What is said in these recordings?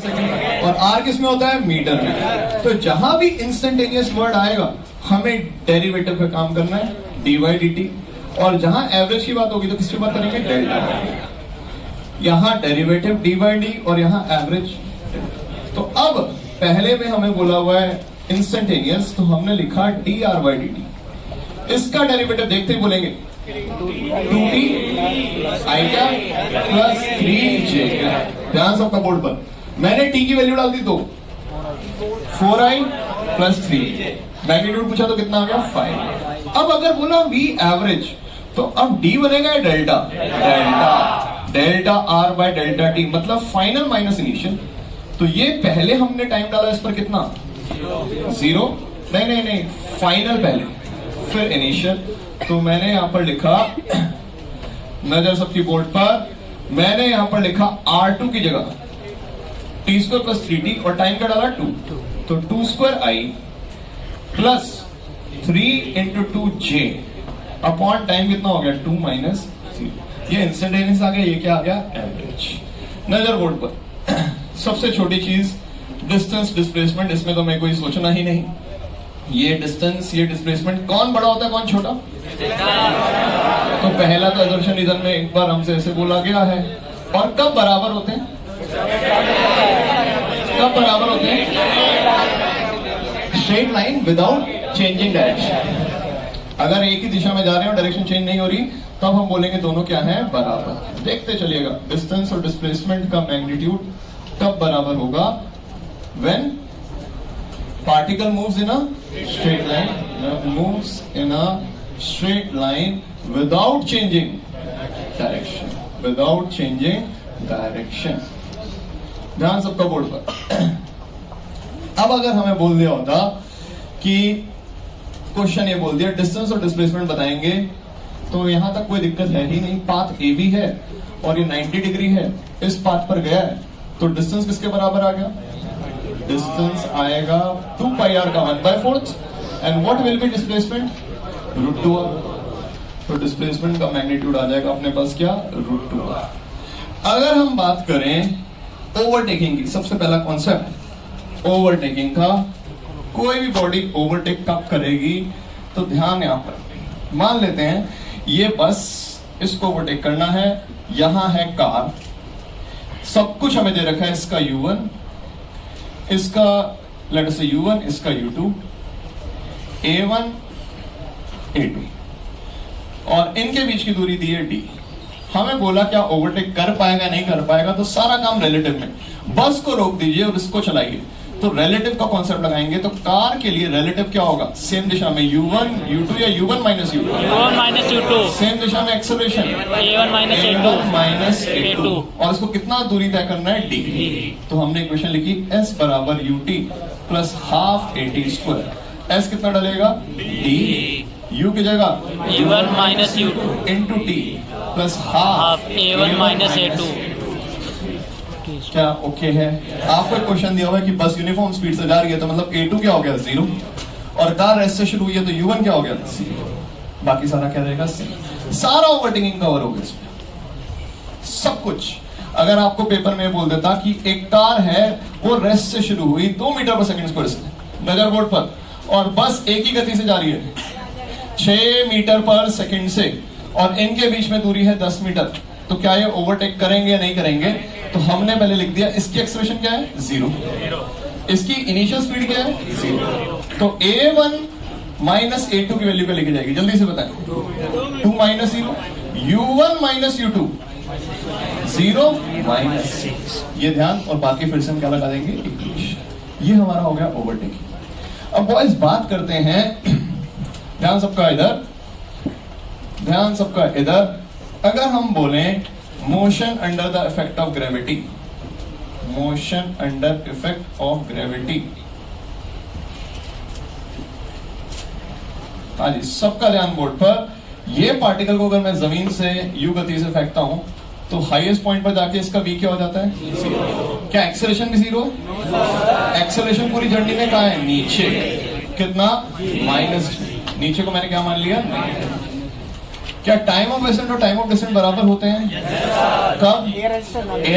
Second, और are किस में होता है? मीटर में। तो जहां भी इंस्टेंटेनियस वर्ड आएगा हमें डेरिवेटिव पे काम करना है, डी बाई डी टी। और जहां एवरेज की बात होगी तो किसकी बात करेंगे? डेल्टा। यहां डेरिवेटिव डी बाई डी और यहां एवरेज। तो अब पहले में हमें बोला हुआ है इंस्टेंटेनियस, तो हमने लिखा D R by D T. इसका डेरिवेटिव देखते ही बोलेंगे 2t आई क्या प्लस 3j। ध्यान सबका बोर्ड पर, मैंने t की वैल्यू डाल दी 2, 4i प्लस 3, मैग्नीट्यूड पूछा तो कितना आ गया? 5। अब अगर बोला v एवरेज, तो अब d बनेगा delta, delta r by delta t, मतलब फाइनल माइनस इनिशियल। तो ये पहले हमने टाइम डाला इस पर कितना? 0। नहीं, फाइनल पहले फिर इनिशियल। तो मैंने यहां पर लिखा, नजर सबकी बोर्ड पर, मैंने यहां पर लिखा R2 की जगह t स्क्वायर प्लस 3t और टाइम का डाला 2, तो 2 square i plus 3 into 2j upon time कितना हो गया? 2 माइनस 0। ये इंस्टेंटेनियस आ गया, ये क्या आ गया? एवरेज। नजर बोर्ड पर सबसे छोटी चीज डिस्टेंस डिस्प्लेसमेंट, इसमें तो मैं कोई सोचना ही नहीं। ये डिस्टेंस, ये डिस्प्लेसमेंट, कौन बड़ा होता है कौन छोटा? तो पहला तो एजम्पशन रीजन में एक बार हमसे ऐसे बोला गया है। और कब बराबर होते हैं? कब बराबर होते हैं? Straight line without changing direction. अगर एक ही दिशा में जा रहे हो, डायरेक्शन चेंज नहीं हो रही, तब हम बोलेंगे दोनों क्या है? बराबर। देखते चलिएगा डिस्टेंस और डिस्प्लेसमेंट का मैग्नीट्यूड कब बराबर होगा? When particle moves in a straight line, moves in a straight line without changing direction, without changing direction। ध्यान सबका बोर्ड पर। अब अगर हमें बोल दिया होता कि क्वेश्चन ये बोल दिया डिस्टेंस और डिस्प्लेसमेंट बताएंगे, तो यहां तक कोई दिक्कत है ही नहीं। पाथ ए बी है और ये 90 डिग्री है, इस पाथ पर गया है, तो डिस्टेंस किसके बराबर आ गया? डिस्टेंस आएगा 2 पाई आर का 1/4 and what will be displacement? √2r। तो डिस्प्लेसमेंट का मैग्नीट्यूड आ जाएगा अपने पास क्या? √2r। अगर हम बात करें ओवरटेकिंग की, सबसे पहला कॉन्सेप्ट ओवरटेकिंग का, कोई भी बॉडी ओवरटेक कब करेगी? तो ध्यान यहां पर मान लेते हैं ये बस, इसको ओवरटेक करना है, यहां है कार, सब कुछ हमें दे रखा है, इसका U1, इसका लेट अस से U1, इसका U2, A1 A2, और इनके बीच की दूरी दी है D। हमें बोला क्या ओवरटेक कर पाएगा नहीं कर पाएगा? तो सारा काम रिलेटिव में, बस को रोक दीजिए और इसको चलाइए। तो रिलेटिव का कॉन्सेप्ट लगाएंगे, तो कार के लिए रिलेटिव क्या होगा? सेम दिशा में U1 U2 या U1 माइनस U2, सेम दिशा में एक्सेलरेशन A1 माइनस A2, और इसको कितना दूरी तय करना है? D। तो हमने इक्वेशन लिखी S बराबर UT plus half AT square. S कितना डलेगा? D। U की जगह U1 minus U2 into T plus half A1 minus A2। क्या ओके है? आपको क्वेश्चन दिया हुआ है कि बस यूनिफॉर्म स्पीड से जा रही है, तो मतलब A2 क्या हो गया? 0, और कार S से शुरू हुई है तो U1 क्या हो गया? 0। बाकी सारा क्या रहेगा? सारा ओवरटेकिंग कवर हो गया इसमें, सब कुछ। अगर आपको पेपर में बोल देता कि एक कार है, वो रेस्ट से शुरू हुई 2 मीटर पर सेकंड स्क्वायर से, नजर बोर्ड पर, और बस एक ही गति से जा रही है 6 मीटर पर सेकंड से, और इनके बीच में दूरी है 10 मीटर, तो क्या ये ओवरटेक करेंगे या नहीं करेंगे? तो हमने पहले लिख दिया इसकी एक्सेलरेशन क्या है? 0। इसकी इनिशियल स्पीड क्या है? 0। तो A1 माइनस A2 की वैल्यू क्या लिखी जाएगी? जल्दी से बताएं। 2 minus 0, U1 minus U2, 0 minus 6। ये ध्यान, और बाकी फिर से हम क्या लगा देंगे? इक्वेशन। ये हमारा हो गया ओवरटेकिंग। अब बॉयज बात करते हैं, ध्यान सबका इधर, ध्यान सबका इधर। अगर हम बोलें motion under the effect of gravity, motion under effect of gravity, हाँ जी, सबका ध्यान बोर्ड पर। ये पार्टिकल को अगर मैं जमीन से यू गति से फेंकता हूं, तो हाईएस्ट पॉइंट पर जाके इसका वी क्या हो जाता है? 0। क्या एक्सेलरेशन भी 0 है? एक्सेलरेशन पूरी जर्नी में कहाँ है? नीचे। कितना? माइनस। नीचे को मैंने क्या मान लिया? क्या टाइम ऑफ एसेंट और टाइम ऑफ डिसेंट बराबर होते हैं? कब? एयर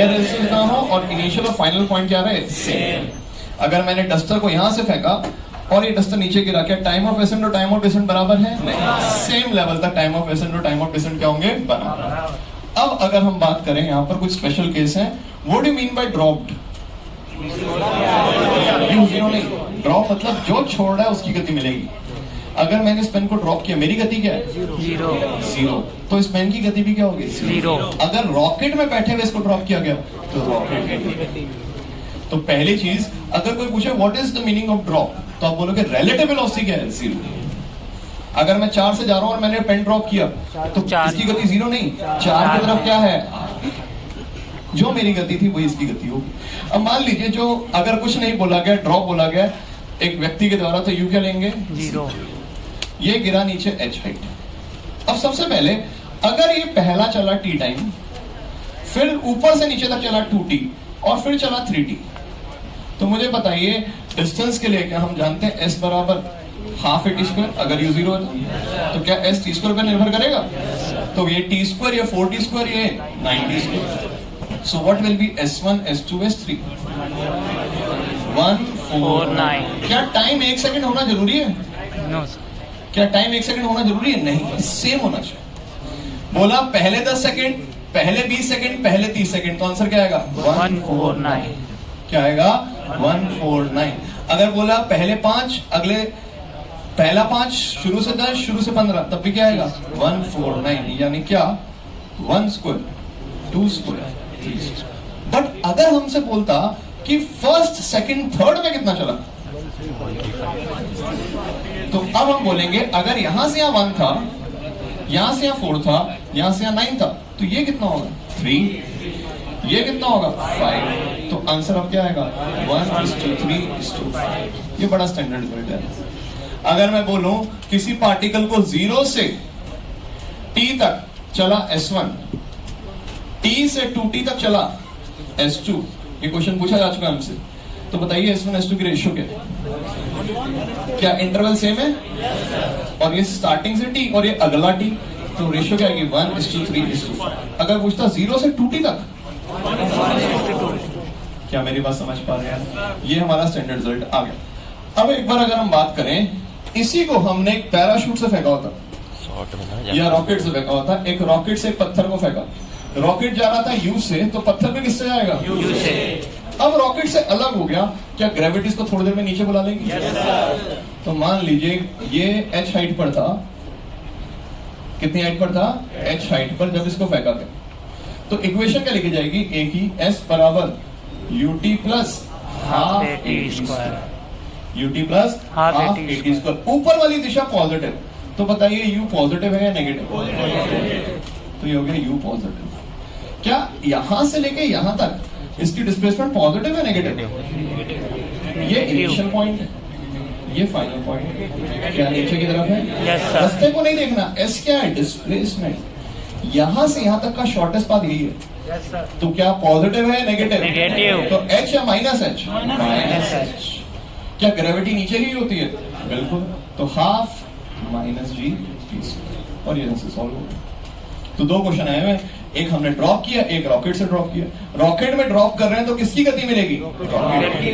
रेजिस्टेंस ना हो और इनिशियल और फाइनल पॉइंट क्या रहे? सेम। अगर मैंने डस्टर को यहां से फेंका और ये डस्टर नीचे गिरा, क्या टाइम ऑफ एसेंट और टाइम ऑफ डिसेंट बराबर है? नहीं। सेम लेवल तक टाइम ऑफ एसेंट और टाइम ऑफ डिसेंट क्या होंगे? बराबर। अब अगर हम बात करें यहाँ पर कुछ स्पेशल केस है, what do you mean by dropped? Zero नहीं, ड्रॉप मतलब जो छोड़ रहा है उसकी गति मिलेगी। अगर मैंने इस पेन को ड्रॉप किया, मेरी गति क्या है? जीरो। तो इस पेन की गति भी क्या होगी? जीरो। अगर रॉकेट में बैठे हुए इसको ड्रॉप किया गया तो रॉकेट की गति। तो पहली चीज, अगर कोई पूछे what is the meaning of drop, तो आप बोलोगे रिलेटिव वेलोसिटी क्या है? जीरो। अगर मैं 4 से जा रहा हूं और मैंने पेन ड्रॉप किया तो इसकी गति जीरो नहीं, 4 की तरफ क्या है? जो मेरी गति थी वही इसकी गति होगी। अब मान लीजिए जो अगर कुछ नहीं बोला गया, ड्रॉप बोला गया एक व्यक्ति के द्वारा, तो यू क्या लेंगे? जीरो। ये गिरा नीचे h हाइट। अब सबसे पहले अगर ये पहला चला t टाइम, फिर ऊपर से नीचे तक चला 2t और फिर चला 3t, तो मुझे बताइए डिस्टेंस के लिए क्या हम जानते हैं s बराबर हाफ a t स्क्वायर। अगर u जीरो है तो क्या s t स्क्वायर पर निर्भर करेगा? तो ये t स्क्वायर, ये 4t स्क्वायर, ये 9t square. So what will be s1 s2 s3? 149। क्या टाइम 1 सेकंड होना जरूरी है? No sir. क्या टाइम 1 सेकंड होना जरूरी है? नहीं, सेम होना चाहिए। बोला पहले 10 सेकंड, पहले 20 सेकंड, पहले 30 सेकंड, तो आंसर क्या आएगा? 149। क्या आएगा? 149। अगर बोला पहले 5, अगले पहला 5, शुरू से 10, शुरू से 15, तब भी क्या आएगा? 149। यानी क्या? 1 स्क्वायर, 2 स्क्वायर, 3 स्क्वायर। बट अगर हमसे बोलता कि फर्स्ट, सेकंड, थर्ड में कितना चला, तो अब हम बोलेंगे अगर यहां से यहां 1 था, यहां से यहां 4 था, यहां से यहां 9 था, तो ये कितना होगा? 3। ये कितना होगा? 5। तो आंसर अब क्या आएगा? 1:3:5। ये बड़ा स्टैंडर्ड रिजल्ट है। अगर मैं बोलूं किसी पार्टिकल को 0 से t तक चला s1, t से 2t तक चला s2, ये क्वेश्चन पूछा जा चुका हमसे, तो बताइए s1 s2 की रेशियो क्या है? क्या इंटरवल सेम है? और ये स्टार्टिंग से t और ये अगला t, तो रेशियो क्या आएगी? 1:3:5। अगर पूछता 0 से 2t तक, क्या मेरी बात समझ पा रहे हैं? ये हमारा स्टैंडर्ड रिजल्ट आ गया। अब एक बार अगर हम बात करें, इसी को हमने एक पैराशूट से फेंका होता या रॉकेट से फेंका होता। एक रॉकेट से एक पत्थर को फेंका, रॉकेट जा रहा था यू से, तो पत्थर पे किससे जाएगा? यू से। अब रॉकेट से अलग हो गया, क्या ग्रेविटी इसको थोड़ी देर में नीचे बुला लेंगी? तो मान लीजिए ये h हाइट पर था, कितनी हाइट पर था? h हाइट पर जब इसको फेंका गया, तो इक्वेशन क्या लिखी जाएगी? a की s बराबर ut plus half a square, ut plus half a square. ऊपर वाली दिशा पॉजिटिव, तो बताइए u पॉजिटिव है या नेगेटिव? तो ये हो गया u पॉजिटिव। क्या यहां से लेके यहां तक इसकी डिस्प्लेसमेंट पॉजिटिव है नेगेटिव? ये इनिशियल पॉइंट है, ये फाइनल पॉइंट। क्या नीचे की तरफ है? रास्ते को नहीं देखना, एस क्या है? डिस्प्लेसमेंट। यहां से यहां तक का शॉर्टेस्ट पाथ यही है। तो क्या पॉजिटिव है नेगेटिव? तो एच या माइनस एच? Minus H. क्या ग्रेविटी नीचे ही होती है? बिल्कुल। तो हाफ माइनस जी, और ये सॉल्व हो गया। तो दो क्वेश्चन आए हुए, एक हमने ड्रॉप किया, एक रॉकेट से ड्रॉप किया। रॉकेट में ड्रॉप कर रहे हैं तो किसकी गति मिलेगी? रॉकेट की।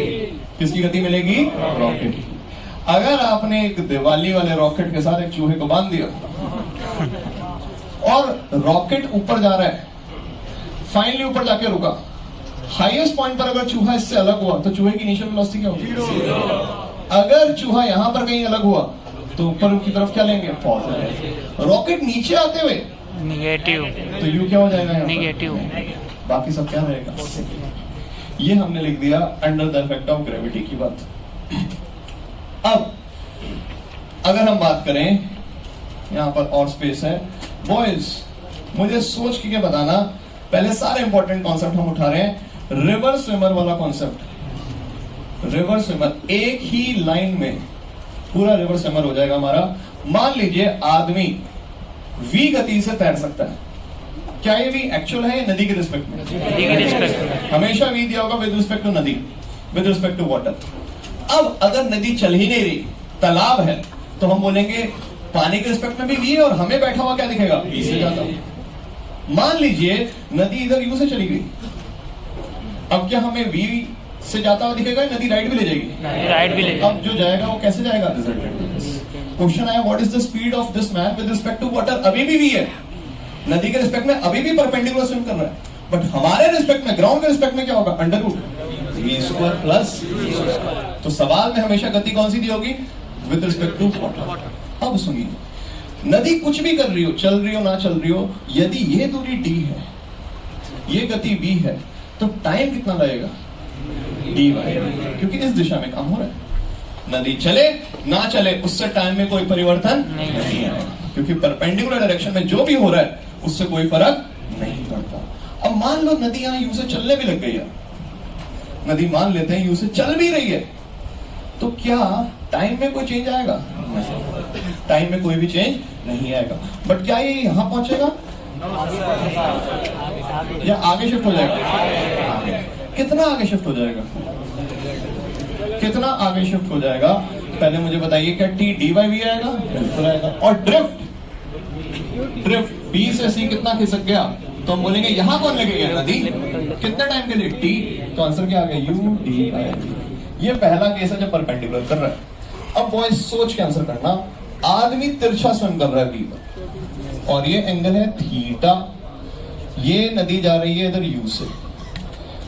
किसकी गति मिलेगी? रॉकेट की। अगर आपने एक दिवाली वाले रॉकेट के साथ एक चूहे को बांध दिया और रॉकेट ऊपर जा रहा है, फाइनली ऊपर जाके रुका, हाईएस्ट पॉइंट पर अगर चूहा इससे अलग हुआ तो चूहे की इनिशियल वेलोसिटी क्या होगी? अगर चूहा यहां पर कहीं अलग हुआ तो ऊपर की तरफ क्या लेंगे? पॉजिटिव। रॉकेट नीचे आते हुए नेगेटिव, तो यू क्या हो जाएगा? नेगेटिव। बाकी सब क्या रहेगा? ये हमने लिख दिया under the effect of gravity की बात। अब अगर हम बात करें, यहां पर और स्पेस है, बॉयज मुझे सोच के बताना, पहले सारे इंपॉर्टेंट कॉन्सेप्ट हम उठा रहे हैं। रिवर स्विमर वाला कॉन्सेप्ट, रिवर स्विमर, एक ही लाइन में पूरा रिवर स्विमर हो जाएगा हमारा। मान लीजिए आदमी v गति से तैर सकता है, क्या ये v एक्चुअल है या नदी के रिस्पेक्ट में? नदी के रिस्पेक्ट में। हमेशा v दिया होगा विद रिस्पेक्ट टू नदी, विद रिस्पेक्ट टू वाटर। अब अगर नदी चल ही नहीं रही, तालाब है, तो हम बोलेंगे पानी के रिस्पेक्ट में भी v है और हमें बैठा हुआ क्या दिखेगा, v से ज्यादा। मान लीजिए नदी इधर u से चली गई, अब क्या हमें v से जाता हुआ दिखेगा, नदी राइट भी ले जाएगी, राइट भी ले अब जो जाएगा वो कैसे जाएगा, क्वेश्चन आया what is the speed of this man with respect to water, अभी भी v है, नदी के रिस्पेक्ट में अभी भी परपेंडिकुलर स्विम कर रहा है, बट हमारे रिस्पेक्ट में, ग्राउंड के रिस्पेक्ट में क्या होगा, under root v square plus. तो सवाल में हमेशा गति कौन सी दी होगी, विद रिस्पेक्ट टू वाटर। अब सुनिए, नदी कुछ भी कर रही हो, चल रही हो ना चल रही हो, यदि ये दूरी d है, ये गति v है, तो टाइम कितना लगेगा, dy, क्योंकि इस दिशा में काम हो रहा है। नदी चले ना चले उससे टाइम में कोई परिवर्तन नहीं आएगा, क्योंकि परपेंडिकुलर डायरेक्शन में जो भी हो रहा है उससे कोई फर्क नहीं पड़ता। अब मान लो नदी यहां यू से चलने भी लग गई है, नदी मान लेते हैं यू से चल भी रही है, तो क्या टाइम में कोई चेंज आएगा, टाइम में कोई भी चेंज नहीं आएगा। बट क्या ये यहां पहुंचेगा या आगे शिफ्ट हो जाएगा, कितना आगे शिफ्ट हो जाएगा, कितना आगे शिफ्ट हो जाएगा, पहले मुझे बताइए, क्या टी डी बाई वी आएगा, बिल्कुल आएगा। और ड्रिफ्ट, ड्रिफ्ट बी से सी कितना खिसक गया, तो हम बोलेंगे यहां कौन लगे गया, नदी, कितने टाइम के लिए, टी, तो आंसर क्या आ गया, यू डी बाई। ये पहला केस है जब परपेंडिकुलर कर रहा है। अब बॉयज सोच के आंसर करना, आदमी तिरछा स्विम कर रहा है बी पर, और ये एंगल है थीटा, ये नदी जा रही है इधर यू से,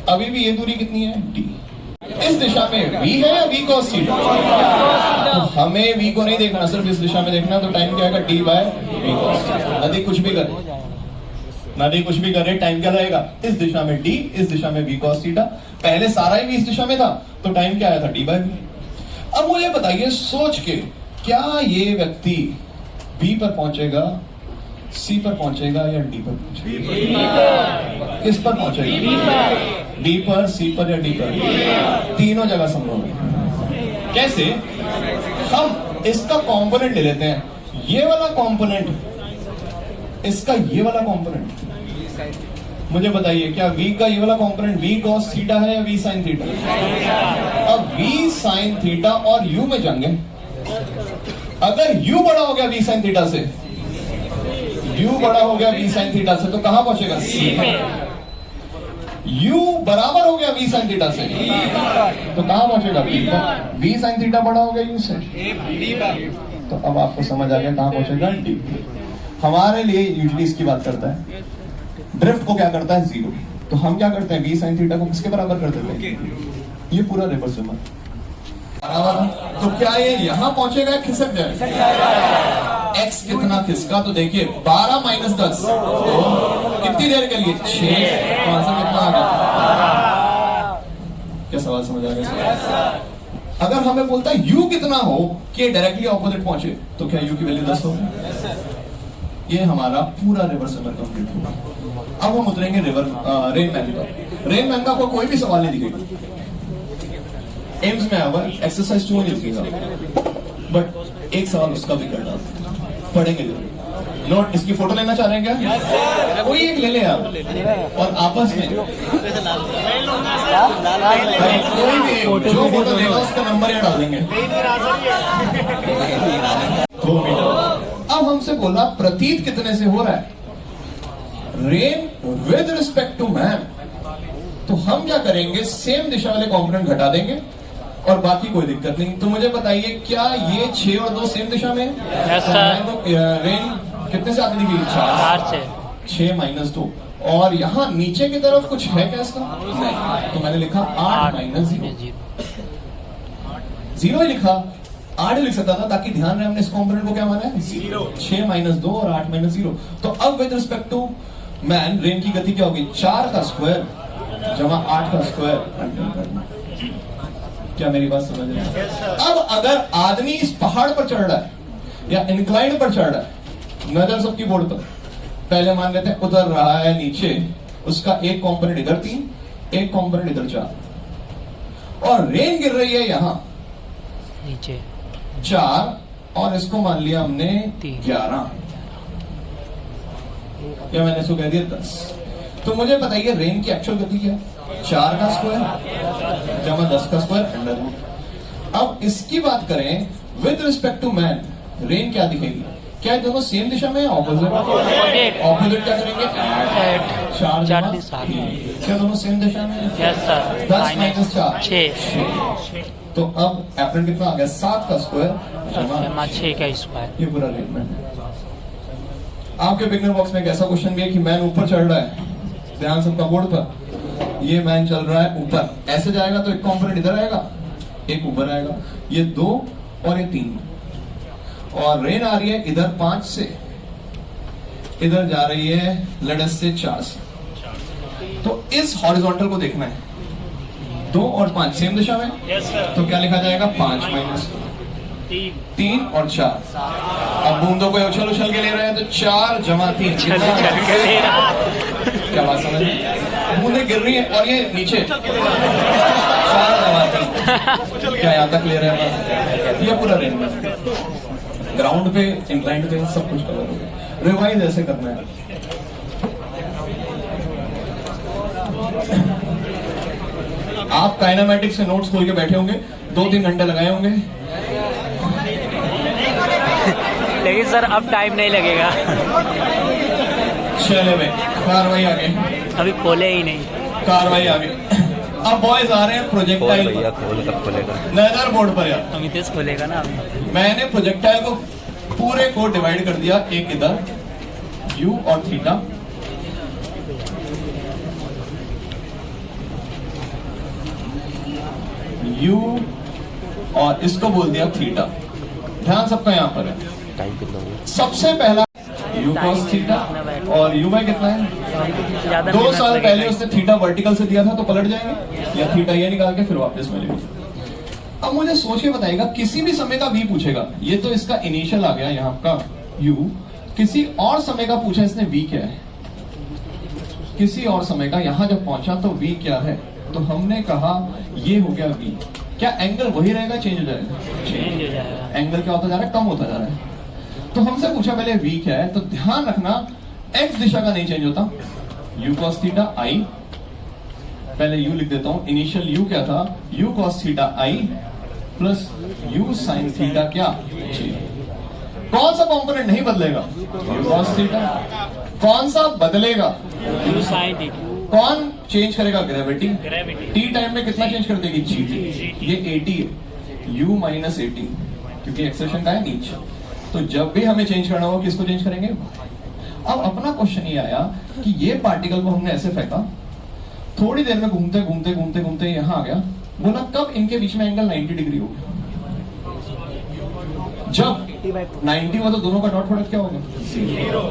अभी भी ये दूरी कितनी है, डी। इस दिशा में v है या v cos थीटा, तो हमें v को नहीं देखना, सिर्फ इस दिशा में देखना, तो टाइम क्या आएगा, d by v cos theta. नदी कुछ भी करे, नदी कुछ भी करे, टाइम क्या लगेगा, इस दिशा में d, इस दिशा में v cos थीटा, पहले सारा ही v इस दिशा में था, तो टाइम क्या आया था, d बाय v। अब मुझे बताइए सोच के, क्या ये व्यक्ति b पर पहुंचेगा, C पर पहुंचेगा या D पर पहुंचेगा, किस पर पहुंचेगा, D पर, C पर या D पर, तीनों जगह संभव है। कैसे, हम इसका कंपोनेंट ले लेते हैं, ये वाला कंपोनेंट, इसका ये वाला कंपोनेंट, मुझे बताइए क्या V का ये वाला कंपोनेंट v cos थीटा है या v sin थीटा। अब v sin थीटा और u में जाएंगे, अगर u बड़ा हो गया v sin थीटा से, u बड़ा हो गया v sin थीटा से, तो कहां पहुंचेगा, C पर। u बराबर हो गया v sin थीटा से, तो कहां पहुंचेगा, B पर। v sin थीटा बड़ा हो गया u से, तो अब आपको समझ आ गया कहां पहुंचेगा, D। हमारे लिए यूजुअली इसकी बात करता है, ड्रिफ्ट को क्या करता है, 0, तो हम क्या करते हैं, v sin थीटा को किसके बराबर कर देते हैं, ये पूरा रिवर्सिबल बराबर। तो क्या ये यहां पहुंचेगा, खिसक जाएगा, x कितना खिसका, तो देखिए 12 माइनस 10, कितनी देर के लिए, 6, तो आंसर कितना आ गया। क्या सवाल समझ आ गया। अगर हमें बोलता है u कितना हो कि डायरेक्टली ऑपोजिट पहुंचे, तो क्या u की वैल्यू 10 हो, ये हमारा पूरा रिवर्सिबल कंप्लीट होगा। अब हम उतरेंगे रेन मैन का। रेन मैन का आपको कोई भी सवाल नहीं दिखेगा, एम्स में आया एक्सरसाइज 2 लिखेगा, बट एक सवाल उसका भी करना पढ़ेंगे जरूर। नोट, इसकी फोटो लेना चाह रहे हैं क्या, कोई एक ले ले आप, और आपस में कोई भी जो फोटो लेगा उसका नंबर यहाँ डाल देंगे। 2 मीटर। अब हमसे बोला प्रतीत कितने से हो रहा है, rain with respect to man, तो हम क्या करेंगे, सेम दिशा वाले कॉम्पोनेंट घटा देंगे और बाकी कोई दिक्कत नहीं। तो मुझे बताइए क्या ये 6 और 2 सेम दिशा में है, रेन कितने से आती दिखेगी, 4 से, 6 माइनस 2, और यहाँ नीचे की तरफ कुछ है क्या इसका, नहीं, तो मैंने लिखा 8 माइनस 0 ही लिखा, 8 लिख सकता था, ताकि ध्यान रहे हमने इस कॉम्पोनेंट को क्या माना है, 0, 6 माइनस 2 और 8 माइनस 0। तो अब with respect to man rain की गति क्या होगी, 4 का स्क्वायर जमा 8 का स्क्वायर। क्या मेरी बात समझ रहे हैं। अब अगर आदमी इस पहाड़ पर चढ़ रहा है या इंक्लाइन पर चढ़ रहा है, नजर सबकी बोर्ड पर, पहले मान लेते हैं उतर रहा है नीचे, उसका एक कंपोनेंट इधर 3, एक कंपोनेंट इधर 4, और रेन गिर रही है यहां नीचे 4, और इसको मान लिया हमने 11, या मैंने इसको कह दिया 10। तो मुझे बताइए रेन की एक्चुअल गति क्या है, 4 का स्क्वायर जमा 10 का स्क्वायर अंडर रूट। अब इसकी बात करें with respect to man, rain क्या दिखेगी, क्या दोनों सेम दिशा में ऑपोजिट? ऑपोजिट क्या करेंगे? चार चार जमा दिशा। तीन। क्या दोनों सेम दिशा में? Yes sir. 10 माइनस 4 6 तो अब एप्रिल कितना आ गया? 7 का स्क्वायर जमा 6 का स्क्वायर। ये पूरा अरेंजमेंट है। आपके बिगनर बॉक्स में एक ऐसा क्वेश्चन भी है कि मैन ऊपर चढ़ रहा है, ध्यान सबका बोर्ड पर, ये मैन चल रहा है ऊपर, ऐसे जाएगा तो एक कंपोनेंट इधर आएगा, एक ऊपर आएगा, ये 2 और ये 3, और रेन आ रही है इधर 5 से, इधर जा रही है लडस से 4 से। तो इस हॉरिजॉन्टल को देखना है, 2 और 5 सेम दिशा में, तो क्या लिखा जाएगा? 5 माइनस 3 और 4। अब बूंदों को उछल उछल के ले रहे हैं तो 4 जमा 3 क्या बात समझ? बूंदें गिर रही हैं और ये नीचे 4 जमा 3 क्या यहाँ तक ले रहे हैं? ये पूरा रेंज में ग्राउंड पे, इंक्लाइंड पे सब कुछ कवर हो गया। रिवाइज ऐसे करना है। आप काइनेमैटिक्स से नोट्स खोल के बैठे होंगे, 2-3 घंटे लगाए होंगे, लेकिन सर अब टाइम नहीं लगेगा। चले भाई, कार्रवाई आगे, अभी खोले ही नहीं। कार्रवाई आगे। अब बॉयज आ रहे हैं प्रोजेक्टाइल नजर बोर्ड पर। यार अमितेश खोलेगा ना अभी। मैंने प्रोजेक्टाइल को पूरे को डिवाइड कर दिया, एक इधर u और थीटा, u और इसको बोल दिया थीटा। ध्यान सबका यहाँ पर है। सबसे पहला u cos थीटा, और u बाय कितना है? 2 साल पहले उसने थीटा वर्टिकल से दिया था, तो पलट जाएंगे, या थीटा ये निकाल के फिर वापस मिलेगा। अब मुझे सोच के बताइएगा, किसी भी समय का v पूछेगा, ये तो इसका इनिशियल आ गया यहाँ का u, किसी और समय का पूछा इसने v क्या है, किसी और समय का, यहाँ जब पहुंचा तो v क्या है, तो हमने कहा ये हो गया v। क्या एंगल वही रहेगा, चेंज हो जाएगा? चेंज हो जाएगा। एंगल क्या होता जा रहा है? कम होता जा रहा है। तो हमसे पूछा पहले v क्या है, तो ध्यान रखना x दिशा का नहीं चेंज होता, u cos थीटा i, पहले u लिख देता हूं, इनिशियल u क्या था? u cos theta i plus u sin theta क्या? j। कौन सा कंपोनेंट नहीं बदलेगा? u cos theta. कौन सा बदलेगा? u sin theta. कौन चेंज करेगा? ग्रेविटी। ग्रेविटी t टाइम में कितना चेंज कर देगी? gt। ये 80 है, u माइनस 80, क्योंकि एक्सेशन का है नीचे। तो जब भी हमें चेंज करना होगा, किसको चेंज करेंगे? अब अपना क्वेश्चन ये आया कि ये पार्टिकल को हमने ऐसे फेंका, थोड़ी देर में घूमते घूमते घूमते घूमते यहाँ आ गया, बोला कब इनके बीच में एंगल 90 डिग्री हो गया? जब 90 हुआ तो दोनों का डॉट प्रोडक्ट क्या होगा? 0।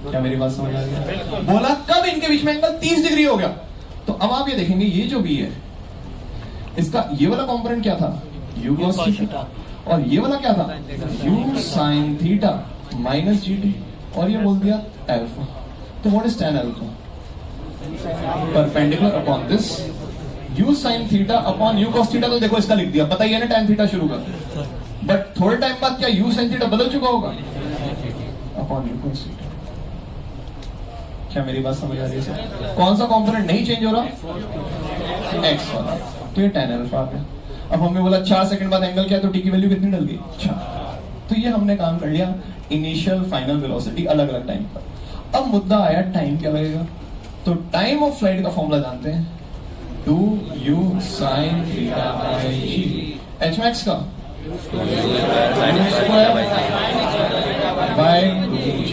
क्या मेरी बात समझ आ रही? बोला कब इनके बीच में एंगल 30 डिग्री हो गया? तो अब आप ये देखेंगे, ये जो v है, इसका ये वाला कंपोनेंट क्या था? u cos theta. और ये वाला क्या था? u sin theta minus gt, और ये बोल दिया अल्फा। तो what is tan alpha? Perpendicular upon this u sin theta upon u cos theta. तो देखो इसका लिख दिया, बताइए ना tan थीटा शुरू कर, बट थोड़े टाइम बाद क्या u sin थीटा बदल चुका होगा? Upon u cos theta. क्या मेरी बात समझ आ रही है सर? कौन सा कंपोनेंट नहीं चेंज हो रहा? x वाला। तो ये tan अल्फा आ गया। अब हमने बोला 4 सेकंड बाद एंगल क्या है, तो t की वैल्यू कितनी डल गई? 4। तो ये हमने काम कर लिया, इनिशियल फाइनल वेलोसिटी अलग अलग टाइम पर। अब मुद्दा आया टाइम क्या लगेगा, तो टाइम ऑफ फ्लाइट का फॉर्मूला जानते हैं, 2u sin theta by g। h max का बाय 2g,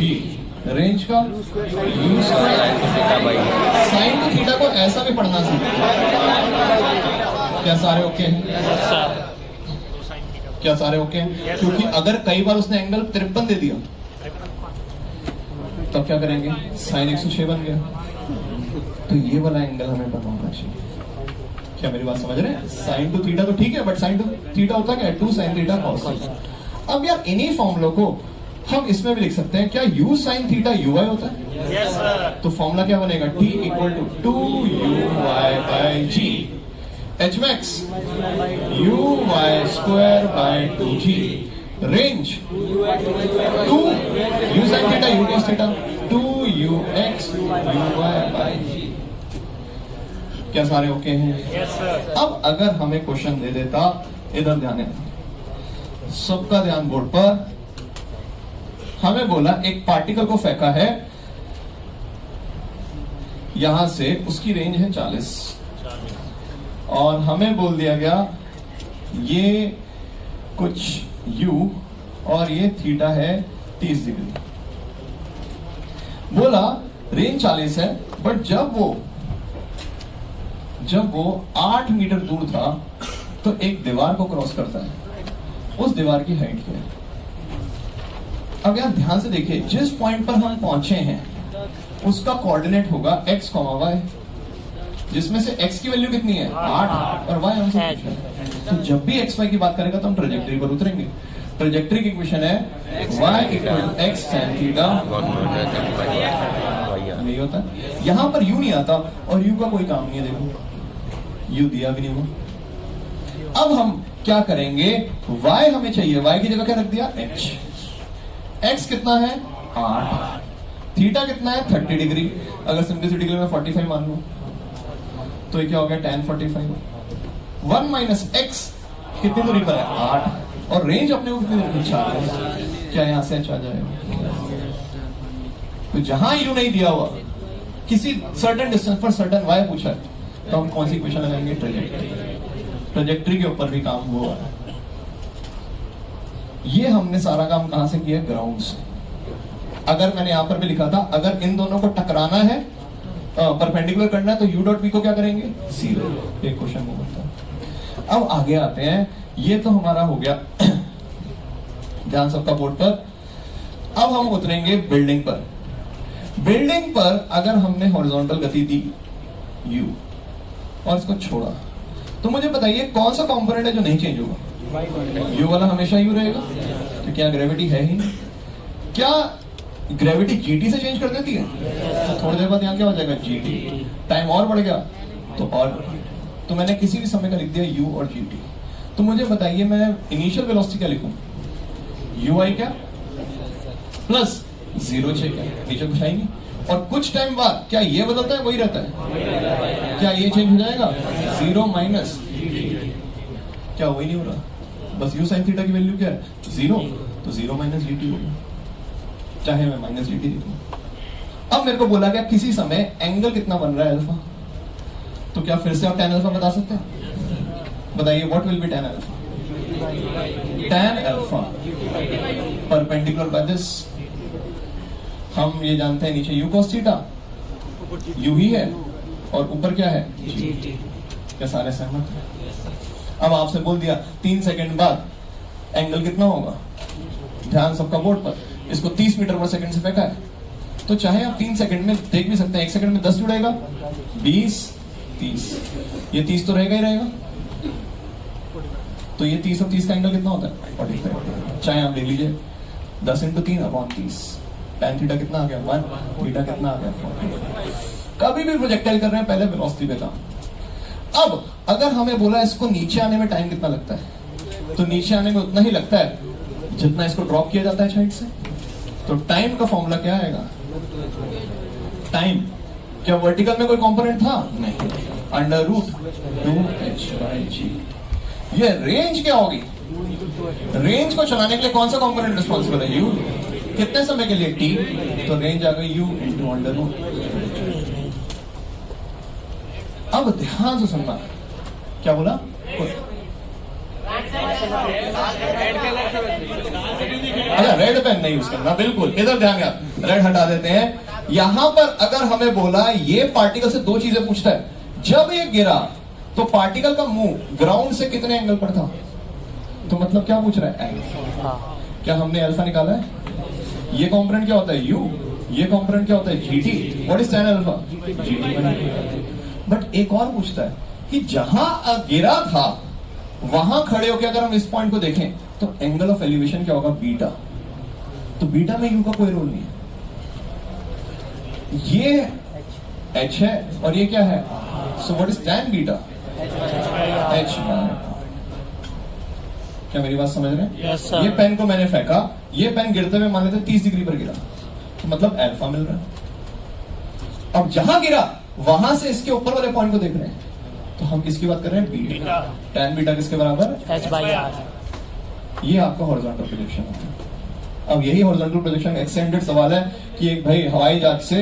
रेंज का u sin थीटा को ऐसा भी पढ़ना सीखो। क्या सारे ओके हैं? क्या सारे ओके हैं? क्योंकि अगर कई बार उसने एंगल 53 दे दिया, तब क्या करेंगे? साइन 106 बन गया। तो ये वाला एंगल हमें पता होना चाहिए। क्या मेरी बात समझ रहे हैं? साइन टू थीटा तो ठीक है, बट साइन टू थीटा होता क्या है? 2 sin थीटा cos थीटा। अब यार इन्हीं फॉर्मूलों को हम इसमें भी लिख सकते हैं। क्या u sin थीटा uy होता है? Yes sir. तो फॉर्मूला क्या बनेगा? t equal to 2uy by g। h max uy square by 2g। Range 2 u sin theta u cos theta 2ux uy by g। क्या सारे ओके हैं? Yes sir. अब अगर हमें क्वेश्चन दे देता, इधर ध्यान है, सबका ध्यान बोर्ड पर, हमें बोला एक पार्टिकल को फेंका है यहां से, उसकी रेंज है 40, और हमें बोल दिया गया ये कुछ u और ये थीटा है 30 डिग्री। बोला रेंज 40 है, बट जब वो 8 मीटर दूर था तो एक दीवार को क्रॉस करता है, उस दीवार की हाइट क्या है? अब यहां ध्यान से देखिए, जिस पॉइंट पर हम पहुंचे हैं उसका कोऑर्डिनेट होगा x, y, जिसमें से x की वैल्यू कितनी है 8 और y हमसे पूछा है। तो जब भी x y की बात करेगा तो हम ट्रेजेक्टरी पर उतरेंगे। ट्रेजेक्टरी की इक्वेशन है y equal x tan theta, नहीं होता यहां पर u नहीं आता, और u का कोई काम नहीं है, देखो u दिया भी नहीं हुआ। अब हम क्या करेंगे, y हमें चाहिए, y की जगह क्या रख दिया h, x कितना है 8, थीटा कितना है 30 डिग्री, अगर सिंपलिसिटी के लिए मैं 45 मान लूं तो ये क्या हो गया tan 45। 1 माइनस x कितनी दूरी पर है 8, और रेंज अपने को कितनी दूरी 40, क्या यहां से h आ जाएगा? तो जहां u नहीं दिया हुआ, किसी सर्टेन डिस्टेंस पर सर्टेन y पूछा है, तो हम कौन सी इक्वेशन लगाएंगे ट्रेजेक्टरी। ट्रेजेक्टरी के ऊपर भी काम हुआ है। ये हमने सारा काम कहां से किया, ग्राउंड से। अगर मैंने यहां पर भी लिखा था, अगर इन दोनों को टकराना है, परपेंडिकुलर करना है, तो u डॉट p को क्या करेंगे 0। एक क्वेश्चन वो बनता है। अब आगे आते हैं, ये तो हमारा हो गया ध्यान सबका बोर्ड पर। अब हम उतरेंगे बिल्डिंग पर। बिल्डिंग पर अगर हमने हॉरिजॉन्टल गति दी u और इसको छोड़ा, तो मुझे बताइए कौन सा कंपोनेंट है जो नहीं चेंज होगा? u वाला हमेशा u रहेगा, तो क्या ग्रेविटी है ही नहीं? क्या ग्रेविटी जीटी से चेंज कर देती है? थोड़ी देर बाद यहाँ क्या हो जाएगा जीटी, टाइम और बढ़ गया तो और, तो मैंने किसी भी समय का लिख दिया u और जीटी। तो मुझे बताइए मैं इनिशियल वेलोसिटी क्या लिखूं, ui क्या प्लस 0 क्या, नीचे कुछ आएंगे, और कुछ टाइम बाद क्या ये बदलता है वही रहता है? क्या ये चेंज हो जाएगा 0 माइनस, क्या वही नहीं हो रहा? बस u sin थीटा की वैल्यू क्या है 0, तो 0 माइनस जीटी होगा, चाहे मैं माइनस जीटी लिखूं। अब मेरे को बोला गया किसी समय एंगल कितना बन रहा है अल्फा, तो क्या फिर से आप tan अल्फा बता सकते हैं? बताइए what will be tan alpha? tan alpha perpendicular by this, हम ये जानते हैं नीचे u cos थीटा u ही है और ऊपर क्या है GT। क्या सारे सहमत हैं? अब आपसे बोल दिया 3 सेकंड बाद एंगल कितना होगा, ध्यान सबका बोर्ड पर, इसको 30 मीटर पर सेकंड से फेंका है, तो चाहे आप 3 सेकंड में देख भी सकते हैं, 1 सेकंड में 10 जुड़ेगा, 20, 30, ये 30 तो रहेगा ही रहेगा, तो ये 30 और 30 का एंगल कितना होता है 45। चाहे आप देख लीजिए 10 × 3/30, tan थीटा कितना आ गया 1, थीटा कितना आ गया 40। कभी भी प्रोजेक्टाइल कर रहे हैं पहले वेलोसिटी पे काम। अब अगर हमें बोला इसको नीचे आने में टाइम कितना लगता है, तो नीचे आने में उतना ही लगता है जितना इसको ड्रॉप किया जाता है साइड से। तो टाइम का फॉर्मूला क्या आएगा, टाइम क्या वर्टिकल में कोई कंपोनेंट था नहीं, √2h/g। ये रेंज क्या होगी, रेंज को चलाने के लिए कौन सा कंपोनेंट रिस्पॉन्सिबल है u, कितने समय के लिए t, तो रेंज आ गई u × √। अब ध्यान से सुनना, क्या बोला, अच्छा रेड पेन नहीं यूज करना, बिल्कुल इधर ध्यान यार, रेड हटा देते हैं। यहां पर अगर हमें बोला ये पार्टिकल से 2 चीजें पूछता है, जब ये गिरा तो पार्टिकल का मुंह ग्राउंड से कितने एंगल पर था, तो मतलब क्या पूछ रहा है एंगल। क्या हमने अल्फा निकाला है? ये कंपोनेंट क्या होता है u, ये कंपोनेंट क्या होता है gt, what is tan alpha gt। But एक और पूछता है कि जहां गिरा था वहां खड़े होकर अगर हम इस पॉइंट को देखें तो एंगल ऑफ एलिवेशन क्या होगा बीटा, तो बीटा में u का कोई रोल नहीं है, ये h है और ये क्या है, so what is tan beta h। क्या मेरी बात समझ रहे हैं? Yes, sir. ये पेन को मैंने फेंका, ये पेन गिरते हुए मान लेते 30 डिग्री पर गिरा, तो मतलब अल्फा मिल रहा है। अब जहां गिरा वहां से इसके ऊपर वाले पॉइंट को देख रहे हैं, तो हम किसकी बात कर रहे हैं बीटा। tan बीटा किसके बराबर है h/r। ये आपका हॉरिजॉन्टल प्रोजेक्शन होता है। अब यही हॉरिजॉन्टल प्रोजेक्शन एक्सटेंडेड सवाल है कि एक भाई हवाई जहाज से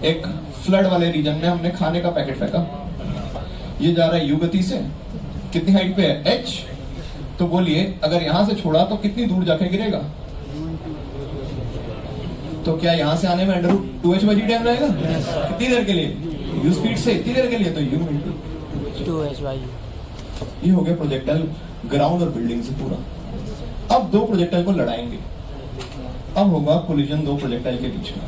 एक फ्लड वाले रीजन में हमने खाने का पैकेट फेंका, ये जा रहा है यू गति से, कितनी हाइट पे है h, तो बोलिए अगर यहां से छोड़ा तो कितनी दूर जाके गिरेगा? तो क्या यहां से आने में √2h बजी टाइम रहेगा? कितनी देर के लिए? u स्पीड से इतनी देर के लिए, तो u × 2h/u। ये हो गया प्रोजेक्टाइल ग्राउंड और बिल्डिंग से पूरा। अब दो प्रोजेक्टाइल को लड़ाएंगे, अब होगा कोलिजन दो प्रोजेक्टाइल के बीच में।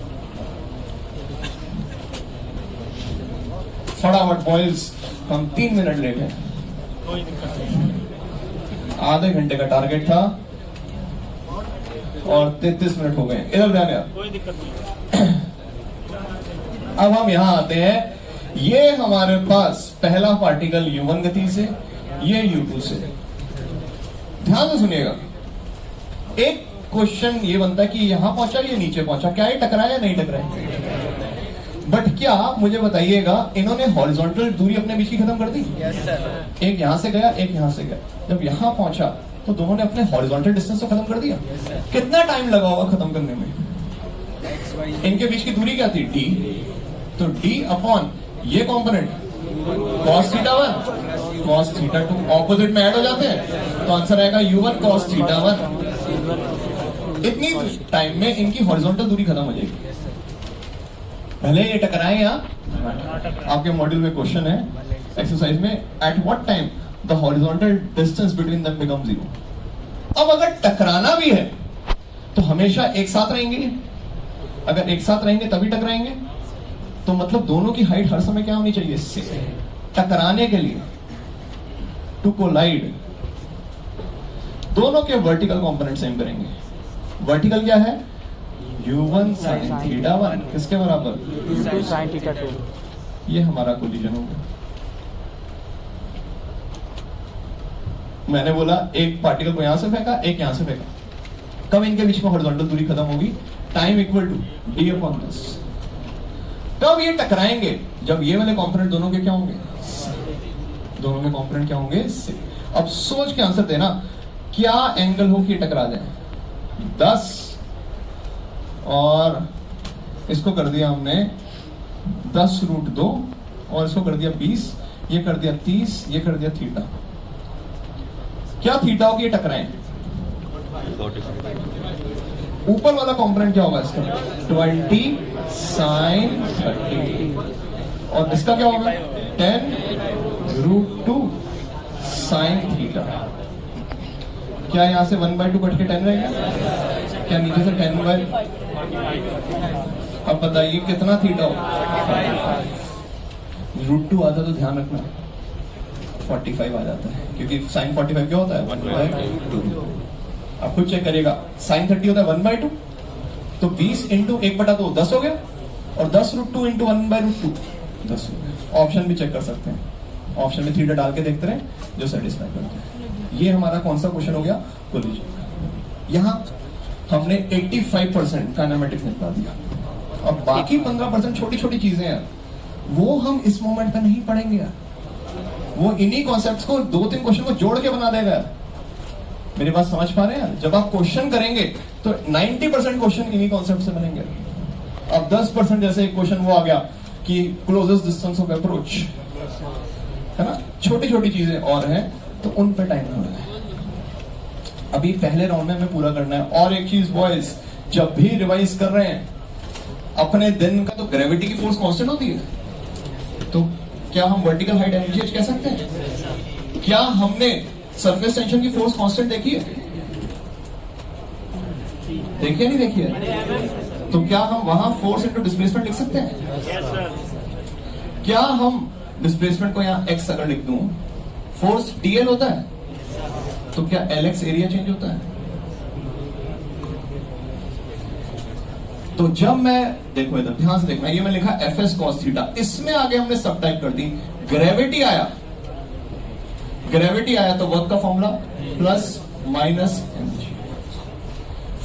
फटाफट बॉयज, हम 3 मिनट लेट हैं, आधे घंटे का टारगेट था और 33 मिनट हो गए। इधर ध्यान यार, कोई दिक्कत नहीं। अब हम यहां आते हैं, ये हमारे पास पहला पार्टिकल u1 गति से, ये u2 से। ध्यान से सुनिएगा, एक क्वेश्चन ये बनता है कि यहां पहुंचा ये नीचे पहुंचा, क्या ये टकराया या नहीं टकराया? बट क्या मुझे बताइएगा, इन्होंने हॉरिजॉन्टल दूरी अपने बीच की खत्म कर दी? yes, sir. एक यहां से गया, एक यहां से गया, जब यहां पहुंचा तो दोनों ने अपने हॉरिजॉन्टल डिस्टेंस को खत्म कर दिया। yes, कितना टाइम लगा होगा खत्म करने में? इनके बीच की दूरी क्या थी? d, तो d अपॉन ये कॉम्पोनेंट cos θ1 cos θ2 ऑपोजिट में ऐड हो जाते हैं, तो आंसर आएगा u1 cos θ1। इतनी टाइम में इनकी हॉरिजॉन्टल दूरी खत्म हो जाएगी, भले ये टकराए या आपके मॉड्यूल में क्वेश्चन है एक्सरसाइज में, at what time the horizontal distance between them become 0। अब अगर टकराना भी है तो हमेशा एक साथ रहेंगे, अगर एक साथ रहेंगे तभी टकराएंगे, तो मतलब दोनों की हाइट हर समय क्या होनी चाहिए? इससे टकराने के लिए, टू कोलाइड, दोनों के वर्टिकल कंपोनेंट सेम करेंगे। वर्टिकल क्या है? u1 sin θ1 किसके बराबर? u2 sin θ2। ये हमारा कोलिजन होगा। मैंने बोला एक पार्टिकल को यहां से फेंका, एक यहां से फेंका, कब इनके बीच में हॉरिजॉन्टल दूरी खत्म होगी? Time equal to d/10। कब ये टकराएंगे? जब ये वाले कंपोनेंट दोनों के क्या होंगे? दोनों के कंपोनेंट क्या होंगे? से। अब सोच के आंसर देना, क्या एंगल हो कि ये टकरा जाए? 10 और इसको कर दिया हमने 10√2 और इसको कर दिया 20, ये कर दिया 30, ये कर दिया थीटा। क्या थीटा हो कि ये टकराएं? ऊपर वाला कंपोनेंट क्या होगा इसका? 20 sin 30 और इसका क्या होगा? 10√2 sin थीटा। क्या यहां से 1/2 कट के 10 रहेगा? क्या नीचे से 10/? अब बताइए कितना थीटा हो? √2 आता तो ध्यान रखना 45 आ जाता है, क्योंकि sin 45 क्या होता है? 1/2। आप खुद चेक करिएगा, sin 30 होता है 1/2, तो 20 इंटू 1/2 10 हो गया, और 10√2 इंटू 1/2 10 हो गया। ऑप्शन भी चेक कर सकते हैं, ऑप्शन में थीटा डाल के देखते रहे जो सेटिस्फाई करते हैं। ये हमारा कौन सा क्वेश्चन हो गया? कोलिजन। यहां हमने 85% काइनेमेटिक्स निपटा दिया, और बाकी 15% छोटी छोटी चीजें हैं, वो हम इस मोमेंट पे नहीं पढ़ेंगे यार। वो इन्हीं कॉन्सेप्ट्स को 2-3 क्वेश्चन को जोड़ के बना देगा। मेरी बात समझ पा रहे हैं? जब आप क्वेश्चन करेंगे तो 90% क्वेश्चन इन्हीं कॉन्सेप्ट से बनेंगे। अब 10% जैसे एक क्वेश्चन वो आ गया कि क्लोजेस्ट डिस्टेंस ऑफ अप्रोच, है ना, छोटी छोटी चीजें और हैं, तो उन पे टाइम ना लगे। अभी पहले राउंड में हमें पूरा करना है। और एक चीज बॉयज, जब भी रिवाइज कर रहे हैं अपने दिन का, तो ग्रेविटी की फोर्स कांस्टेंट होती है, तो क्या हम वर्टिकल हाइट mgh कह सकते हैं? क्या हमने सरफेस टेंशन की फोर्स कांस्टेंट देखी है? देखिए नहीं देखी है? तो क्या हम वहां फोर्स इनटू डिस्प्लेसमेंट लिख सकते हैं? क्या हम डिस्प्लेसमेंट को यहां x अगर लिख दूं, फोर्स dl होता है, तो क्या lx एरिया चेंज होता है? तो जब मैं, देखो इधर ध्यान से देखना, ये मैं लिखा fs cos थीटा, इसमें आगे हमने सब टाइप कर दी। ग्रेविटी आया, ग्रेविटी आया तो वर्क का formula plus minus mg।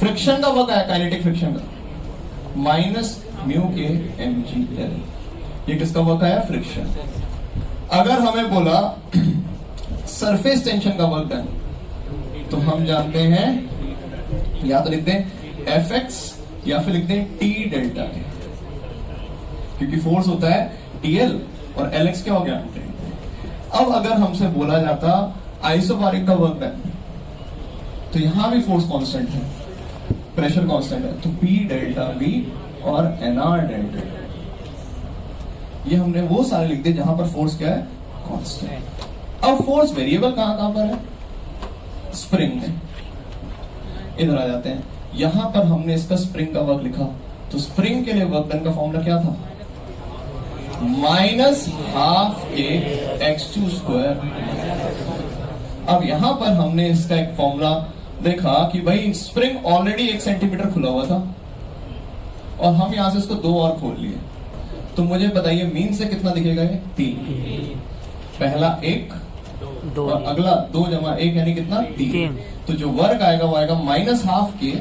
Friction का वर्क आया, काइनेटिक फ्रिक्शन का, माइनस म्यू के mg l। ये किसका वर्क आया? फ्रिक्शन। अगर हमें बोला सरफेस टेंशन का वर्क डन, तो हम जानते हैं, या तो लिखते हैं एफ एक्स या फिर लिखते हैं टी डेल्टा ए, क्योंकि फोर्स होता है टीएल और एल एक्स क्या हो गया। अब अगर हमसे बोला जाता आइसोबारिक का वर्क डन, तो यहां भी फोर्स कांस्टेंट है, प्रेशर कांस्टेंट है, तो पी डेल्टा बी और एनआर डेल्टा, ये हमने वो सारे लिख दिए जहां पर फोर्स क्या है, कांस्टेंट। अब फोर्स वेरिएबल कहां पर है, स्प्रिंग में। इधर आ जाते हैं, यहां पर हमने इसका स्प्रिंग का वर्क लिखा, तो स्प्रिंग के लिए वर्क डन का फॉर्मूला क्या था, -12 के x2 स्क्वायर। अब यहां पर हमने इसका एक फॉर्मूला देखा कि भाई स्प्रिंग ऑलरेडी 1 सेंटीमीटर खुला हुआ था और हम यहां से इसको 2 और खोल लिए, तो मुझे बताइए मीन से कितना दिखेगा ये, 3। पहला 1 2 और अगला 2 + 1 यानी कितना, 3। तो जो वर्क आएगा वो आएगा -12 के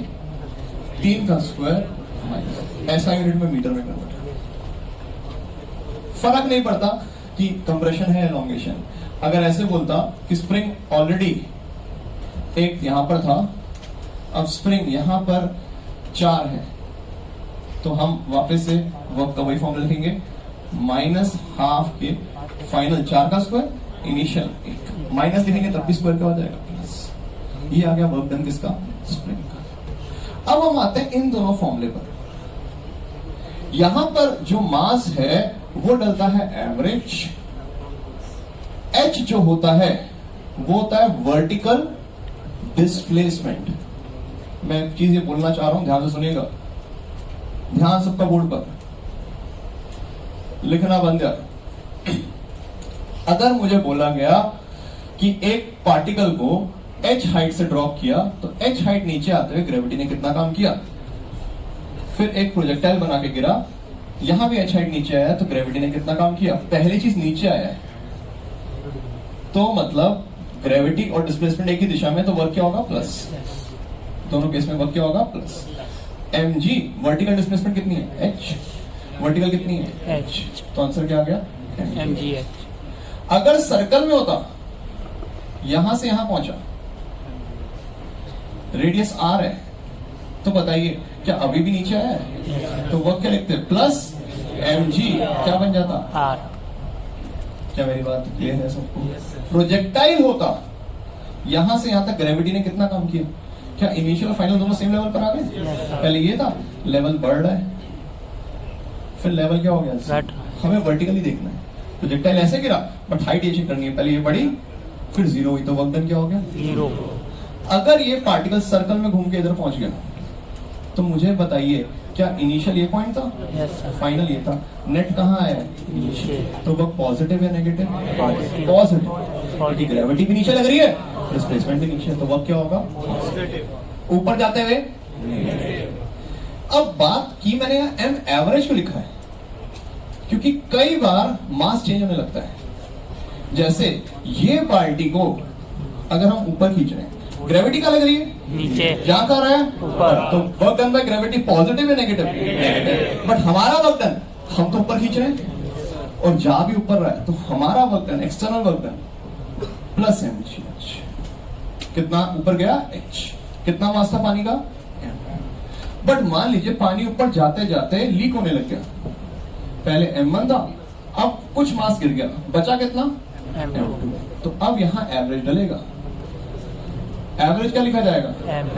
3 का स्क्वायर, ऐसा यूनिट में मीटर में कन्वर्ट। फर्क नहीं पड़ता कि कंप्रेशन है एलोंगेशन। अगर ऐसे बोलता कि स्प्रिंग ऑलरेडी एक यहां पर था, अब स्प्रिंग यहां पर 4 है, तो हम वापस से वर्क का वही फॉर्मूला लिखेंगे, -12 के फाइनल 4 का स्क्वायर, इनिशियल 1, माइनस लिखेंगे तब भी स्क्वायर क्या हो जाएगा, प्लस। ये आ गया वर्क डन किसका, स्प्रिंग का। अब हम आते हैं इन दोनों फॉर्मूले पर। यहां पर जो मास है वो डलता है एवरेज, एच जो होता है वो होता है वर्टिकल डिस्प्लेसमेंट। मैं एक चीज ये बोलना चाह रहा हूं, ध्यान से सुनिएगा, ध्यान सबका बोर्ड पर लिखना बंद कर। अगर मुझे बोला गया कि एक पार्टिकल को h हाइट से ड्रॉप किया, तो h हाइट नीचे आते हुए ग्रेविटी ने कितना काम किया, फिर एक प्रोजेक्टाइल बना के गिरा, यहां भी h हाइट नीचे आया तो ग्रेविटी ने कितना काम किया, पहली चीज नीचे आया है, तो मतलब ग्रेविटी और डिस्प्लेसमेंट एक ही दिशा में, तो वर्क क्या होगा, प्लस। दोनों केस में वर्क क्या होगा, प्लस। mg वर्टिकल डिस्प्लेसमेंट कितनी है, h, वर्टिकल कितनी है, h, तो आंसर क्या आ गया, mg। अगर सर्कल में होता, यहां से यहां पहुंचा, रेडियस r है, तो बताइए क्या अभी भी नीचे आया है, तो वर्क क्या लिखते हैं, प्लस mg, क्या बन जाता, r। क्या मेरी बात क्लियर है सबको। प्रोजेक्टाइल होता, यहां से यहां तक ग्रेविटी ने कितना काम किया, क्या इनिशियल और फाइनल दोनों सेम लेवल पर आ गए, पहले ये था, लेवल बढ़ रहा है, फिर लेवल क्या हो गया, हमें वर्टिकली देखना है। प्रोजेक्टाइल ऐसे गिरा बट हाइट ये चेक करनी है, पहले ये बढ़ी फिर 0 हुई, तो वर्क डन क्या हो गया, 0। अगर ये पार्टिकल सर्कल में घूम के इधर पहुंच गया, तो मुझे बताइए क्या इनिशियल ये पॉइंट था, फाइनल ये था, नेट कहाँ आया है, नीचे, तो वो पॉजिटिव या नेगेटिव, पॉजिटिव। ग्रेविटी भी नीचे लग रही है, डिस्प्लेसमेंट भी नीचे, तो वह क्या होगा, ऊपर जाते हुए। अब बात की मैंने यहाँ एम एवरेज को लिखा है, क्योंकि कई बार मास चेंज होने लगता है। जैसे ये पार्टी को अगर हम ऊपर खींच रहे हैं, ग्रेविटी क्या लग रही है, नीचे, जहां कह रहा है ऊपर, तो work done by gravity positive है नेगेटिव, नेगेटिव। बट हमारा वर्क डन, हम तो ऊपर खींच रहे हैं और जा भी ऊपर रहा है, तो हमारा work done, external work done plus mg, कितना ऊपर गया, h, कितना मास था पानी का, बट मान लीजिए पानी ऊपर जाते जाते लीक होने लग गया, पहले m1 था, अब कुछ मास गिर गया, बचा कितना, m2, तो अब यहां एवरेज डलेगा। एवरेज क्या लिखा जाएगा,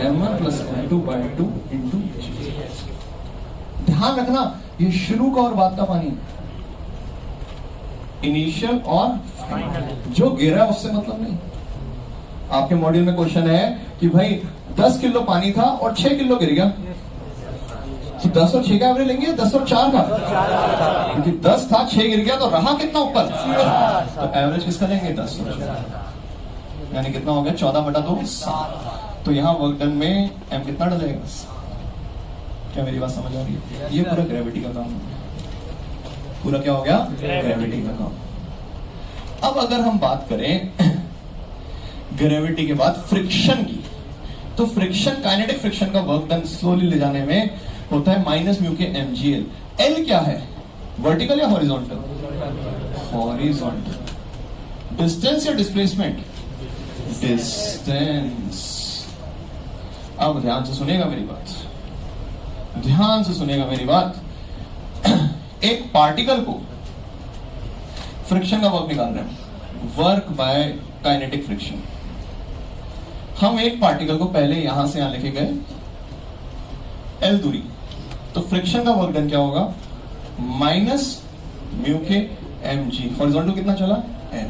m1 + m2/2 × g। ध्यान रखना ये शुरू का और बाद का पानी, इनिशियल और फाइनल, जो गिरा उससे मतलब नहीं। आपके मॉड्यूल में क्वेश्चन है कि भाई 10 किलो पानी था और 6 किलो गिर गया, तो 10 और 6 का एवरेज लेंगे, 10 और 4 का, क्योंकि 10 था 6 गिर गया तो रहा कितना ऊपर, तो एवरेज किसका लेंगे, 10 और 4, यानी कितना हो गया, 14/2, 7। तो यहाँ वर्क डन में m कितना डलेगा, क्या मेरी बात समझ आ रही है, ये पूरा ग्रेविटी का काम हो गया, पूरा क्या हो गया, ग्रेविटी का काम। अब अगर हम बात करें ग्रेविटी के बाद फ्रिक्शन की, तो फ्रिक्शन, काइनेटिक फ्रिक्शन का वर्क डन स्लोली ले जाने में होता है -μ के mgl। l क्या है, वर्टिकल या हॉरिजॉन्टल, हॉरिजॉन्टल। डिस्टेंस या डिस्प्लेसमेंट, डिस्टेंस। अब ध्यान से सुनिएगा मेरी बात, ध्यान से सुनेगा मेरी बात। एक पार्टिकल को फ्रिक्शन का वर्क निकाल रहे हैं, वर्क बाय काइनेटिक फ्रिक्शन। हम एक पार्टिकल को पहले यहां से यहां लेके गए L दूरी, तो फ्रिक्शन का वर्क डन क्या होगा, माइनस म्यू के एम जी। हॉरिजॉन्टल कितना चला, L।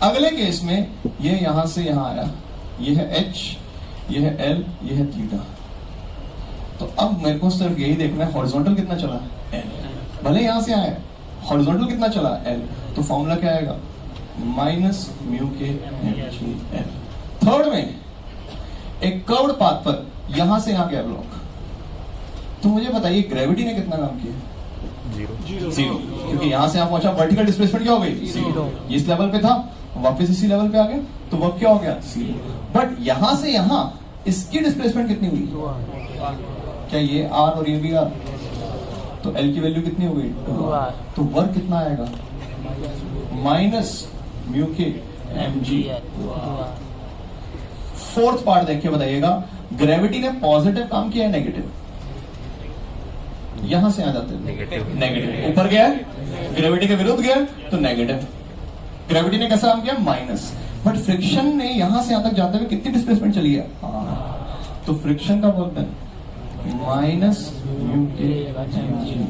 अगले केस में ये यहां से यहां आया, ये है H, ये है L, ये है थीटा। तो अब मेरे को सिर्फ यही देखना है हॉरिजॉन्टल कितना चला, L। भले यहां से आया, हॉरिजॉन्टल कितना चला, L। तो फॉर्मूला क्या आएगा, माइनस म्यू के एम जी L। थर्ड में एक कर्व्ड पाथ पर यहां से यहां गया ब्लॉक, तो मुझे बताइए ग्रेविटी ने कितना काम किया, जीरो। क्योंकि यहां से यहां पहुंचा, वर्टिकल डिस्प्लेसमेंट क्या हो गई, जीरो। इस लेवल पे था, वापस इसी लेवल पे आ गया, तो वह क्या हो गया, जीरो। बट यहां से यहां इसकी डिस्प्लेसमेंट कितनी हुई, क्या ये आर और ये भी आर, तो एल की वैल्यू कितनी हो गई, 2r। तो वर्क कितना आएगा, माइनस म्यू के एम जी। फोर्थ पार्ट देख के बताइएगा, ग्रेविटी ने पॉजिटिव काम किया है नेगेटिव, यहां से आ जाते हैं नेगेटिव। ऊपर गया ग्रेविटी के विरुद्ध गया तो नेगेटिव। ग्रेविटी ने कैसा काम किया, माइनस। बट फ्रिक्शन ने यहां से यहां तक जाते हुए कितनी डिस्प्लेसमेंट चली है, तो फ्रिक्शन का वर्क डन माइनस म्यू के एम जी।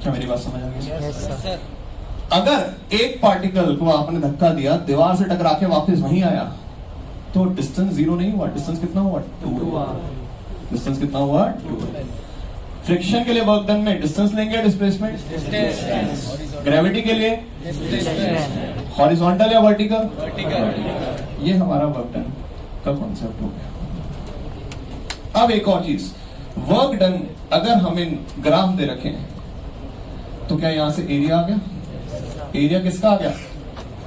क्या मेरी बात समझ आ गई? अगर एक पार्टिकल को आपने धक्का दिया, दीवार से टकरा के वापस वहीं आया, तो डिस्टेंस जीरो नहीं हुआ, डिस्टेंस कितना हुआ, 2। डिस्टेंस कितना हुआ, 2। फ्रिक्शन के लिए वर्क डन में डिस्टेंस लेंगे, डिस्प्लेसमेंट, ग्रेविटी के लिए हॉरिजॉन्टल या वर्टिकल, ये हमारा वर्क डन का कॉन्सेप्ट हो गया। अब एक और चीज, वर्क डन अगर हमें ग्राफ दे रखे हैं, तो क्या यहां से एरिया आ गया, एरिया किसका आ गया,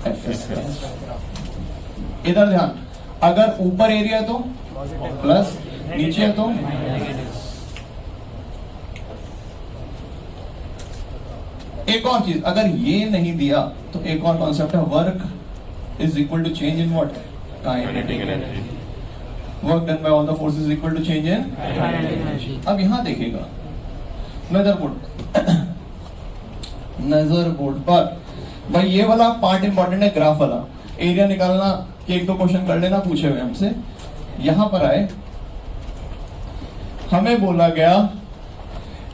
एफएस का। इधर ध्यान, अगर ऊपर एरिया तो प्लस, नीचे है तो एक और चीज, अगर ये नहीं दिया तो एक और कॉन्सेप्ट है, work is equal to change in what, kinetic energy. Work done by all the forces is equal to change in kinetic energy. अब यहां देखिएगा, नजर बोर्ड पर भाई ये वाला पार्ट इंपॉर्टेंट है, ग्राफ वाला। एरिया निकालना कि एक दो क्वेश्चन कर लेना पूछे हुए हमसे। यहां पर आए, हमें बोला गया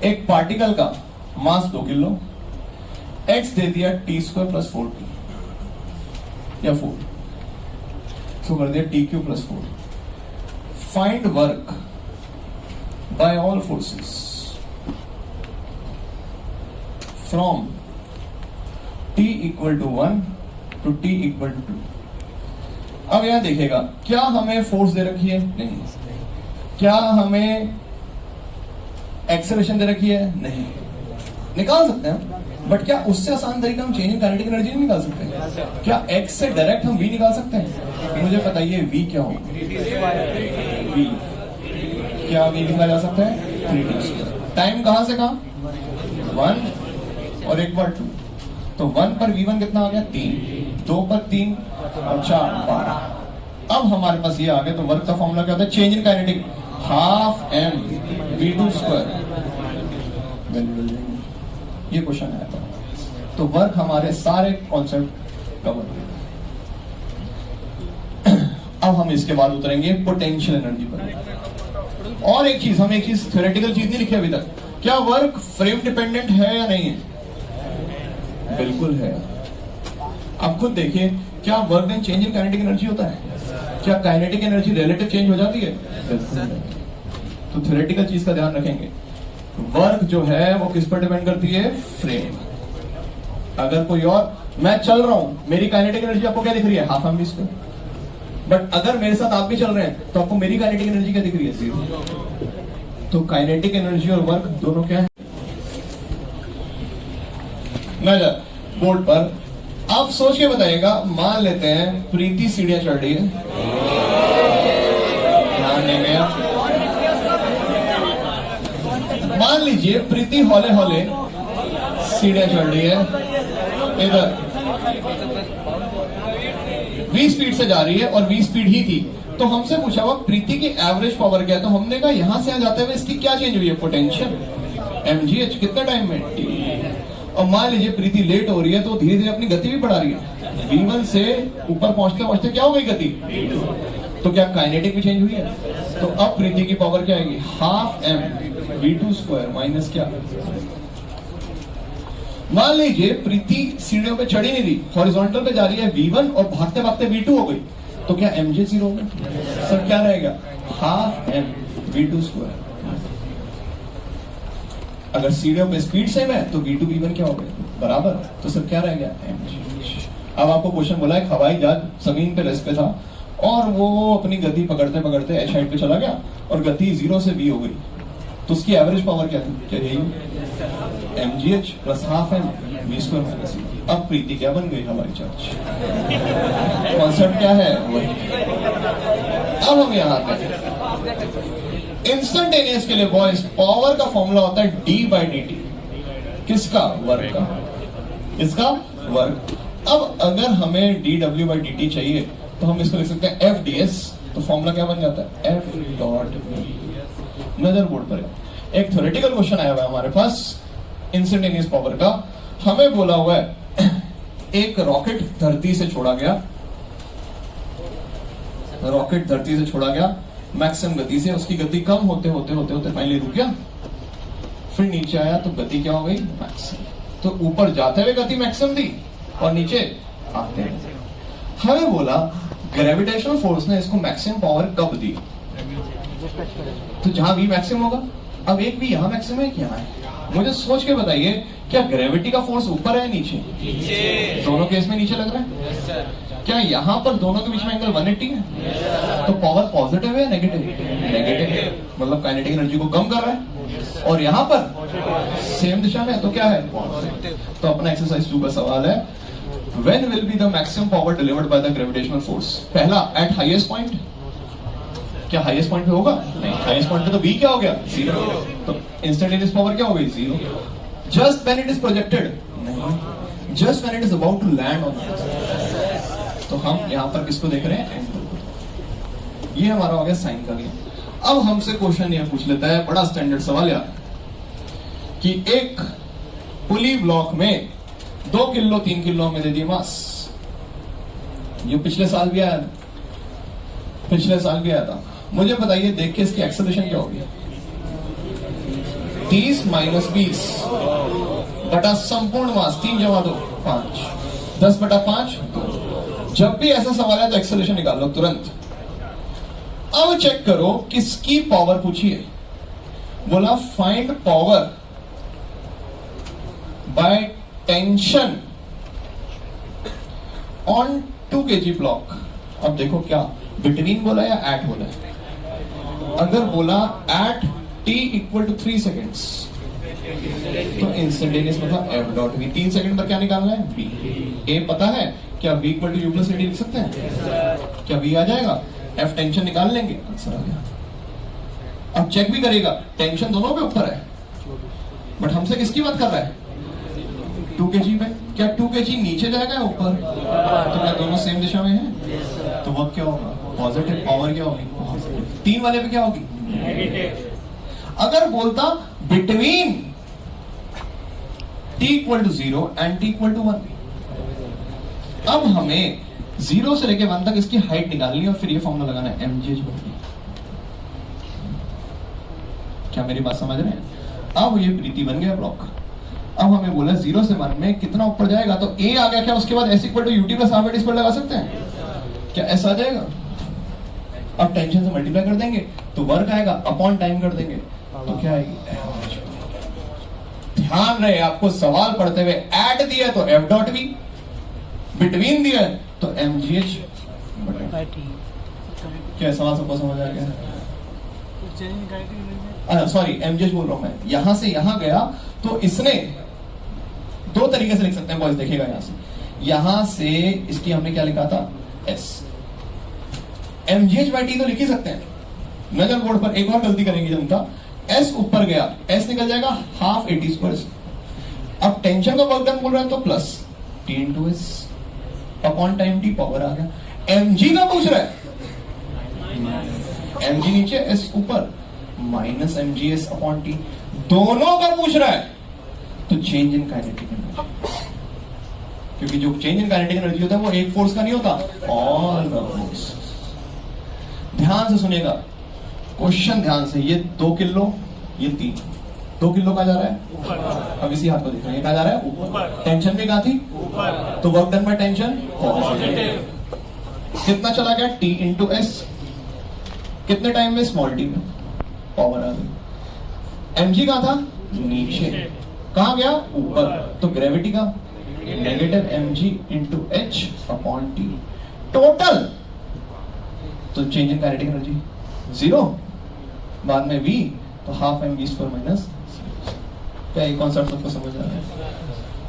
एक पार्टिकल का मास 2 किलो, एक्स दे दिया t² + 4t या 4, सो कर दिया t³ + 4। Find work by all forces from t = 1 to t = 2। अब यहां देखेगा, क्या हमें फोर्स दे रखी है, नहीं। क्या हमें एक्सेलरेशन दे रखी है, नहीं। निकाल सकते हैं, बट क्या उससे आसान तरीका हम चेंज इन काइनेटिक एनर्जी नहीं निकाल सकते? क्या x से डायरेक्ट हम v निकाल सकते हैं? मुझे बताइए v क्या होगा, v क्या v लिखा जा सकता है, 3t²। टाइम कहां से कहां, 1 और एक बार 2, तो 1 पर v1 कितना आ गया, 3, 2 पर 3 और 4 12। अब हमारे पास ये आ गया, तो वर्क का फॉर्मूला क्या होता है, चेंज इन काइनेटिक, ½ mv²। ये क्वेश्चन है, तो वर्क हमारे सारे कॉन्सेप्ट कवर। अब हम इसके बाद उतरेंगे पोटेंशियल एनर्जी पर। और एक चीज, हम एक चीज थ्योरेटिकल चीज नहीं लिखी अभी तक, क्या वर्क फ्रेम डिपेंडेंट है या नहीं है? बिल्कुल है। अब खुद देखिए, क्या work done change in kinetic energy होता है? क्या काइनेटिक एनर्जी रिलेटिव चेंज हो जाती है? बिल्कुल। तो थ्योरेटिकल चीज का ध्यान रखेंगे, वर्क जो है वो किस पर डिपेंड करती है, फ्रेम। अगर कोई और, मैं चल रहा हूं, मेरी काइनेटिक एनर्जी आपको क्या दिख रही है, ½ mv²। बट अगर मेरे साथ आप भी चल रहे हैं, तो आपको मेरी काइनेटिक एनर्जी क्या दिख रही है, 0। तो काइनेटिक एनर्जी और वर्क दोनों क्या है। नजर बोर्ड पर, आप सोच के बताइएगा। मान लेते हैं प्रीति सीढ़ियां चढ़ रही है, ध्यान देंगे आप। मान लीजिए प्रीति हौले हौले सीढ़ियां चढ़ रही है, इधर v स्पीड से जा रही है और v स्पीड ही थी, तो हमसे पूछा हुआ प्रीति की एवरेज पावर क्या है, तो हमने कहा यहां से जाते हुए इसकी क्या चेंज हुई है, पोटेंशियल mgh कितने टाइम में t। और मान लीजिए प्रीति लेट हो रही है तो धीरे धीरे अपनी गति भी बढ़ा रही है, v1 से ऊपर पहुंचते पहुंचते क्या हो गई गति, तो क्या काइनेटिक भी चेंज हुई है। तो अब प्रीति की पावर क्या आएगी, half m v2 square minus क्या। मान लीजिए प्रीति सीढ़ियों पे चढ़ी नहीं रही, हॉरिजॉन्टल पे जा रही है v1 और भागते भागते v2 हो गई, तो क्या mj 0 होगा, सब क्या रहेगा, हाफ m v2 स्क्वायर। अगर सीढ़ियों पे स्पीड सेम है तो v2 v1 क्या हो गया, बराबर, तो सब क्या रह गया, mgh। अब आपको क्वेश्चन बोला है हवाई जहाज जमीन पे रेस्ट पे था और वो अपनी गति पकड़ते पकड़ते एच हाइट पे चला गया और गति 0 से v हो गई, तो उसकी एवरेज पावर क्या थी, क्या यही mgh plus half m v square minus v। अब प्रीति क्या बन गई, हवाई जहाज। कॉन्सेप्ट क्या है वही। अब हम यहाँ पे इंस्टेंटेनियस के लिए बॉयज पावर का फॉर्मूला होता है d बाई डी टी, किसका, वर्क का, किसका, वर्क। अब अगर हमें dw बाई डी टी चाहिए तो हम इसको लिख सकते हैं एफ डी एस, तो फॉर्मूला क्या बन जाता है, एफ डॉट वी। नजर बोर्ड पर है, एक थ्योरेटिकल क्वेश्चन आया हुआ है हमारे पास इंस्टेंटेनियस पावर का। हमें बोला हुआ है एक रॉकेट धरती से छोड़ा गया, रॉकेट धरती से छोड़ा गया मैक्सिमम गति से, उसकी गति कम होते होते होते होते फाइनली रुक गया, फिर नीचे आया तो गति क्या हो गई, मैक्सिमम। तो ऊपर जाते हुए गति मैक्सिमम दी और नीचे आते हुए। हमें बोला ग्रेविटेशनल फोर्स ने इसको मैक्सिमम पावर कब दी, तो जहां भी मैक्सिमम होगा। अब एक भी यहां मैक्सिमम है कि यहां है, मुझे सोच के बताइए क्या ग्रेविटी का फोर्स ऊपर है नीचे, दोनों केस में नीचे लग रहा है। क्या यहाँ पर दोनों के बीच में एंगल 180 है, तो पावर पॉजिटिव है नेगेटिव, नेगेटिव, मतलब काइनेटिक एनर्जी को कम कर रहा है। और यहाँ पर सेम दिशा में तो क्या है, तो अपना एक्सरसाइज 2 का सवाल है, when will be the maximum power delivered by the gravitational force. पहला एट हाईएस्ट पॉइंट, क्या हाईएस्ट पॉइंट पे होगा, नहीं, हाईएस्ट पॉइंट पे तो v क्या हो गया, 0, तो इंस्टेंटेनियस पावर क्या हो गई, 0। Just when it is projected, नहीं, just when it is about to land on, तो हम यहां पर किसको देख रहे हैं, एंगल को। ये हमारा हो गया साइन का गेम। अब हमसे क्वेश्चन ये पूछ लेता है, बड़ा स्टैंडर्ड सवाल यार, कि एक पुली ब्लॉक में 2 किलो 3 किलो में दे दिए मास, ये पिछले साल भी आया था, पिछले साल भी आया था। मुझे बताइए देख के इसकी एक्सेलरेशन क्या होगी, 30 माइनस 20 बटा संपूर्ण मास 3 जमा 2 5, 10 बटा 5 2। जब भी ऐसा सवाल है तो एक्सेलरेशन निकाल लो तुरंत। अब चेक करो किसकी पावर पूछी है, बोला find power by tension on 2 kg block. अब देखो क्या बिटवीन बोला या एट बोला है, अगर बोला at t equal to 3 seconds तो इंस्टेंटेनियस मतलब एफ डॉट वी। 3 सेकंड पर क्या निकालना है, बी। ए पता है, क्या B equal to U plus A D लिख सकते हैं, क्या बी आ जाएगा, एफ टेंशन निकाल लेंगे, आंसर आ गया। अब चेक भी करेगा, टेंशन दोनों पे ऊपर है, बट हमसे किसकी बात कर रहा है, 2 kg पे। क्या 2 kg नीचे जाएगा ऊपर, तो क्या दोनों सेम दिशा में है, तो वह क्या होगा, पॉजिटिव पावर क्या होगी, 3 वाले पे क्या होगी, अगर बोलता between t equal to 0 and t equal to 1, अब हमें 0 से लेके 1 तक इसकी हाइट निकालनी है और फिर ये फॉर्मूला लगाना है mgh। क्या मेरी बात समझ रहे हैं। अब ये प्रीति बन गया ब्लॉक। अब हमें बोला 0 से 1 में कितना ऊपर जाएगा, तो a आ गया, क्या उसके बाद s equal to ut plus half square लगा सकते हैं, क्या s आ जाएगा। अब टेंशन से मल्टीप्लाई कर देंगे तो वर्क आएगा, अपॉन टाइम कर देंगे तो क्या आएगी। ध्यान रहे आपको सवाल पढ़ते हुए एट दिया तो एफ डॉट वी, बिटवीन दिया तो mgh। क्या सवाल सबको समझ आ गया, सॉरी mgh बोल रहा हूं मैं। यहां से यहां गया तो इसने 2 तरीके से लिख सकते हैं बॉयज, देखिएगा यहां से इसकी हमने क्या लिखा था, s। mgh बाई टी तो लिख ही सकते हैं, नजर बोर्ड पर एक और गलती करेंगे जनता, s ऊपर गया, s निकल जाएगा हाफ at स्क्वायर। अब टेंशन का वर्क डन बोल रहा है तो plus t into s upon time t, power आ गया। mg का पूछ रहा है mg नीचे s ऊपर माइनस mgs अपॉन t, दोनों का पूछ रहा है तो चेंज इन काइनेटिक एनर्जी, क्योंकि जो चेंज इन काइनेटिक एनर्जी होता है वो एक फोर्स का नहीं होता, ऑल द फोर्स। ध्यान से सुनिएगा क्वेश्चन, ध्यान से। ये 2 किलो, ये 3, 2 किलो कहां जा रहा है? ऊपर। अब इसी हाथ को देखना, ये कहां जा रहा है? ऊपर। टेंशन भी कहां थी? ऊपर। तो work done by tension positive. कितना चला गया? T into S. कितने टाइम में? स्मॉल टी में। पावर आ गई। mg कहां था? नीचे। कहां गया? ऊपर। तो ग्रेविटी का negative mg into H upon T total. तो चेंज इन काइनेटिक एनर्जी 0, बाद में v, तो हाफ mv स्क्वायर माइनस। क्या ये कॉन्सेप्ट सबको समझ आ रहा है?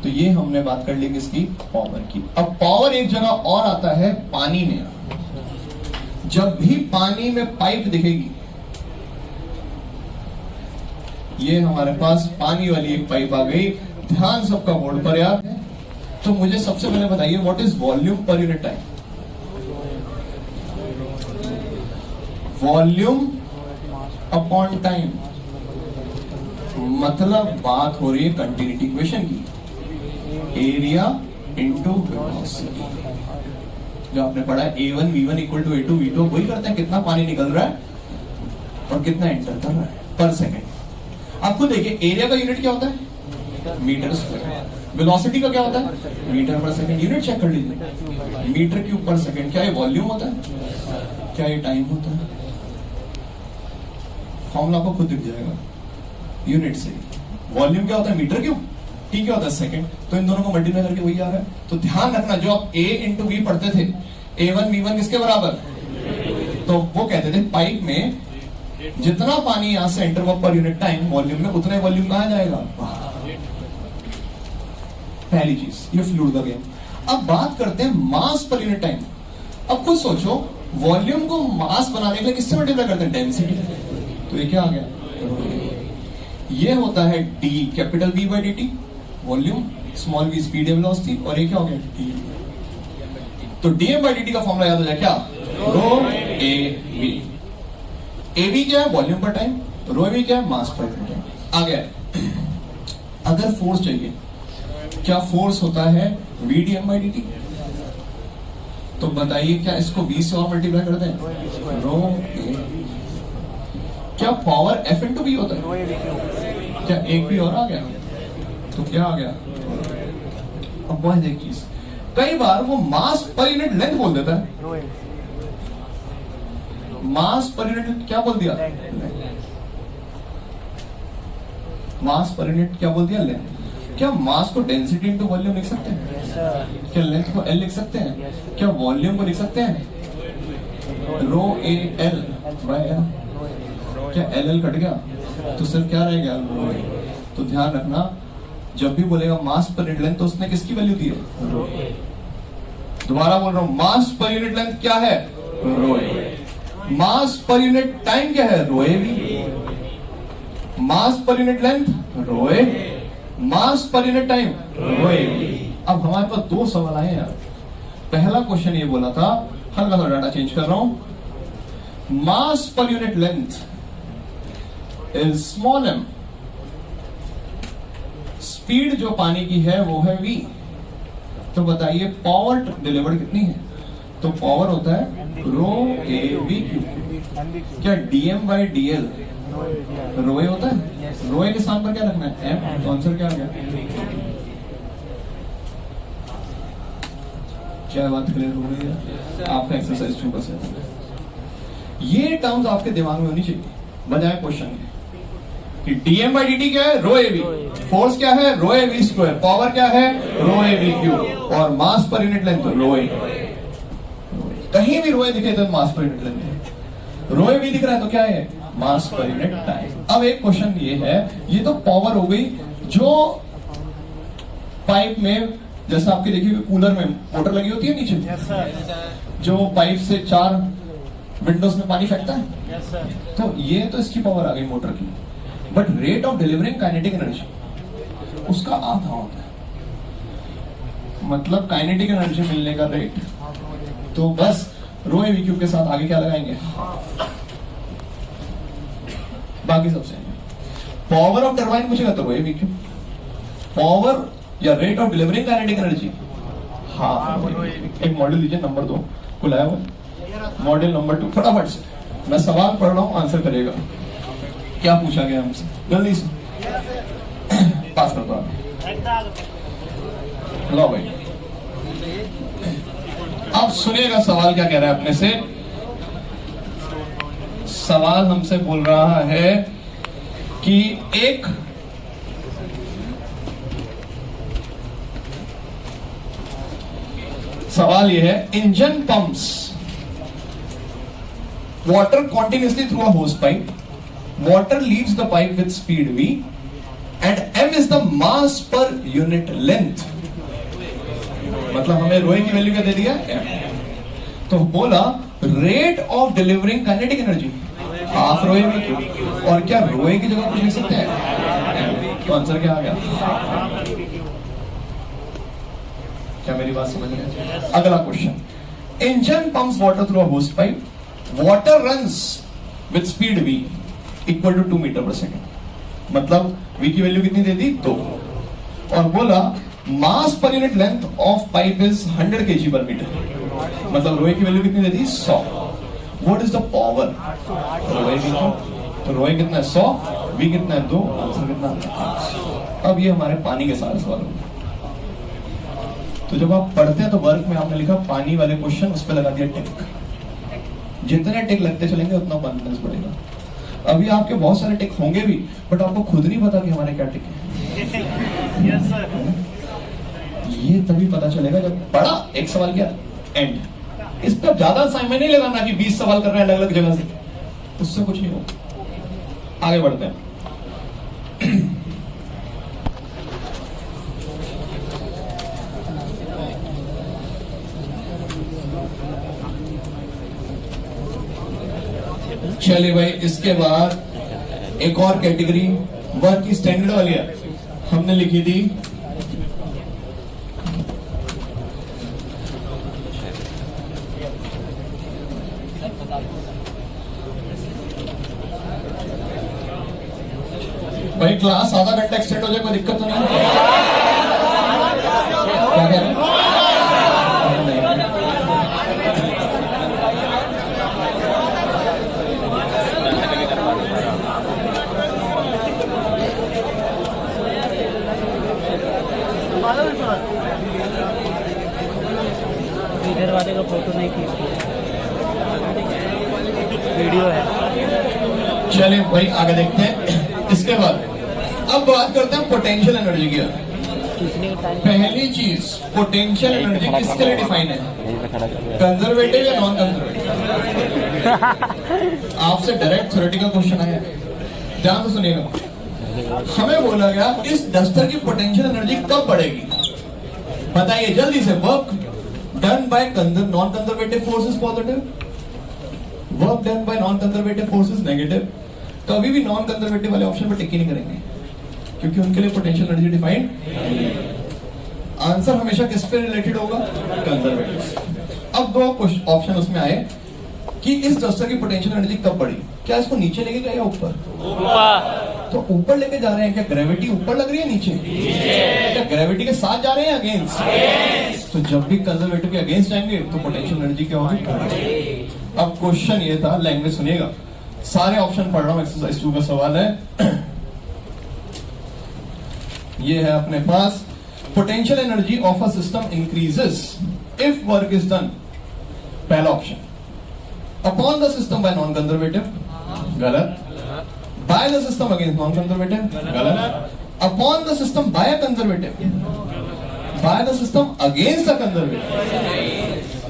तो ये हमने बात कर ली किसकी? पावर की। अब पावर एक जगह और आता है, पानी में। जब भी पानी में पाइप दिखेगी, ये हमारे पास पानी वाली एक पाइप आ गई, ध्यान सबका बोर्ड पर यार। तो मुझे सबसे पहले बताइए व्हाट इज वॉल्यूम पर unit time? Volume upon time, मतलब बात हो रही है कंटिन्यूटी इक्वेशन की, एरिया इंटू वेलोसिटी। जो आपने पढ़ा है A1 V1 equal to A2 V2, वही करते हैं, कितना पानी निकल रहा है और कितना एंटर कर रहा है पर सेकेंड। आपको देखिए एरिया का यूनिट क्या होता है? Metre square. वेलोसिटी का क्या होता है? मीटर पर सेकंड। यूनिट चेक कर लीजिए, मीटर क्यूब पर सेकंड। क्या ये वॉल्यूम होता है? क्या ये टाइम होता है? फॉर्मूला को खुद दिख जाएगा यूनिट से। वॉल्यूम क्या होता है? Metre cube. टी क्या होता है? सेकंड। तो इन दोनों को मल्टीप्लाई करके वही आ रहा है। तो ध्यान रखना, जो आप A इंटू V पढ़ते थे, A1 V1 किसके बराबर? तो वो कहते थे पाइप में जितना पानी यहां से एंटर हुआ पर यूनिट टाइम वॉल्यूम में, उतना वॉल्यूम कहां जाएगा? पहली चीज, ये फ्लूइड का गेम। अब बात करते हैं मास पर यूनिट टाइम। अब खुद सोचो, वॉल्यूम को मास बनाने के लिए किससे मल्टीप्लाई करते हैं? डेंसिटी। तो ये क्या आ गया? ये होता है D capital V by dt, volume, small v speed velocity, और ये क्या हो गया? d। तो dm बाई dt का फॉर्मूला याद हो जाए क्या? रो ए वी। एवी क्या है? वॉल्यूम पर टाइम। रो एवी क्या है? मास पर टाइम। आ गया। अगर फोर्स चाहिए, क्या फोर्स होता है? v dm by dt। तो बताइए क्या इसको v से और मल्टीप्लाई करते हैं? रो ए। क्या पावर F इंटू V होता है? क्या एक भी और आ गया? तो क्या आ गया? अब बहुत एक चीज, कई बार वो मास पर यूनिट लेंथ बोल देता है। मास पर यूनिट क्या बोल दिया? मास पर यूनिट क्या बोल दिया? लेंथ। क्या मास को डेंसिटी इंटू वॉल्यूम लिख सकते हैं? क्या लेंथ को L लिख सकते हैं? क्या वॉल्यूम को लिख सकते हैं? रो ए एल बाय एल। क्या एल कट गया तो सिर्फ क्या रह गया? तो ध्यान रखना, जब भी बोलेगा मास पर यूनिट लेंथ, तो उसने किसकी वैल्यू दी है? दोबारा बोल रहा हूं, मास पर यूनिट लेंथ क्या है? रो ए। मास पर यूनिट टाइम क्या है? रो ए वी। मास पर unit length rho A, mass पर यूनिट टाइम रो ए वी। अब हमारे पास 2 सवाल आए हैं यार। पहला क्वेश्चन ये बोला था, हल्का सा डाटा चेंज कर रहा हूं, मास पर unit length is small m, speed जो पानी की है वो है v। तो बताइए पावर डिलीवर्ड कितनी है? तो पावर होता है रो ए वी क्यू। क्या dm बाई dl रो ए होता है? रो ए के स्थान पर क्या रखना है? m। तो आंसर क्या आ गया? क्या बात क्लियर हो रही है? आपका एक्सरसाइज 2%। ये टर्म्स आपके दिमाग में होनी चाहिए बजाय क्वेश्चन के कि dm बाई dt क्या है? रो ए वी। फोर्स क्या है? रो ए वी स्क्वायर। पावर क्या है? रो ए वी क्यू। और मास पर यूनिट लेंथ रो ए। कहीं भी रो ए दिखे तो मास पर यूनिट लेंथ। रो ए वी दिख रहा है तो क्या है? मास पर यूनिट टाइम। अब एक क्वेश्चन ये है, ये तो पावर हो गई जो पाइप में, जैसा आपके देखिए कूलर में मोटर लगी होती है नीचे, जो पाइप से 4 विंडोज में पानी फेंकता है। तो ये तो इसकी पावर आ गई मोटर की, but rate of delivering kinetic energy उसका आधा होता है। मतलब काइनेटिक एनर्जी मिलने का रेट, तो बस रो ए वी क्यू के साथ आगे क्या लगाएंगे? बाकी सबसे पावर ऑफ टरबाइन पूछेगा तो रो ए वी क्यू। पावर या rate of delivering kinetic energy half. एक मॉडल लीजिए नंबर 2 बुलाया हुआ मॉडल नंबर 2, फटाफट से मैं सवाल पढ़ रहा हूं, आंसर करेगा। क्या पूछा गया हमसे? जल्दी से पास कर दो। लो भाई, अब सुनिएगा सवाल क्या कह रहा है अपने से। सवाल हमसे बोल रहा है कि एक सवाल यह है, engine pumps water continuously through a hose pipe. Water leaves the pipe with speed v, and m is the mass per unit length. मतलब हमें रोए की वैल्यू क्या दे दिया? m। तो बोला rate of delivering kinetic energy half रोए we Q, और क्या रोए की जगह कुछ लिख सकते हैं? तो आंसर क्या आ गया? क्या मेरी बात समझ में? अगला question, engine pumps water through a hose pipe, water runs with speed v equal to 2 metre per second. मतलब v की वैल्यू कितनी दे दी? 2। और बोला मास पर unit length of pipe is 100 kg per metre. मतलब रोए की वैल्यू कितनी दे दी? 100। What is the power? Rho की तो रोए कितना है? 100, v कितना है? 2, आंसर कितना है? अब ये हमारे पानी के सारे सवाल होंगे। तो जब आप पढ़ते हैं तो वर्क में आपने लिखा पानी वाले क्वेश्चन, उस पर लगा दिया टिक। जितने टिक लगते चलेंगे उतना कॉन्फिडेंस बढ़ेगा। अभी आपके बहुत सारे टिक होंगे भी, बट आपको खुद नहीं पता कि हमारे क्या टिक है। Yes sir. ये तभी पता चलेगा जब पढ़ा, एक सवाल किया, एंड। इस पर ज्यादा समय नहीं लगाना कि 20 सवाल कर रहे हैं अलग अलग जगह से, उससे कुछ नहीं होगा। आगे बढ़ते हैं। चलिए भाई, इसके बाद एक और कैटेगरी वर्क की स्टैंडर्ड वाली है, हमने लिखी थी भाई क्लास आधा घंटा एक्सटेंड हो जाए कोई दिक्कत तो नहीं? क्या कह रहे हैं? इधर वाले का फोटो नहीं खींच, वीडियो है। चलिए भाई आगे देखते हैं। इसके बाद अब बात करते हैं पोटेंशियल एनर्जी की। पहली चीज, पोटेंशियल एनर्जी किसके लिए डिफाइन है? कंजर्वेटिव या नॉन कंजर्वेटिव? आपसे डायरेक्ट थ्योरेटिकल क्वेश्चन आया है, ध्यान से सुनिएगा। हमें बोला गया इस डस्टर की पोटेंशियल एनर्जी कब बढ़ेगी? बताइए जल्दी से। Work done bye non conservative force is positive, work done bye non conservative force is negative. तो अभी भी नॉन कंजर्वेटिव वाले ऑप्शन पर टिक ही नहीं करेंगे, क्योंकि उनके लिए पोटेंशियल एनर्जी डिफाइंड। आंसर हमेशा किस पे रिलेटेड होगा? कंजर्वेटिव। अब दो ऑप्शन उसमें आए कि इस डस्टर की पोटेंशियल एनर्जी कब बढ़ी। क्या इसको नीचे लेके गए या ऊपर? तो ऊपर लेके जा रहे हैं। क्या ग्रेविटी ऊपर लग रही है नीचे? क्या ग्रेविटी के साथ जा रहे हैं अगेंस्ट? तो जब भी कंजर्वेटिव के अगेंस्ट जाएंगे तो पोटेंशियल एनर्जी क्या होगी? अब क्वेश्चन ये था, लैंग्वेज सुनिएगा, सारे ऑप्शन पढ़ रहा हूं। एक्सरसाइज 2 का सवाल है, ये है अपने पास। Potential energy of a system increases if work is done, पहला option, upon the system by non conservative, गलत। By the system against non conservative, गलत। Upon the system by conservative, by the system against the conservative.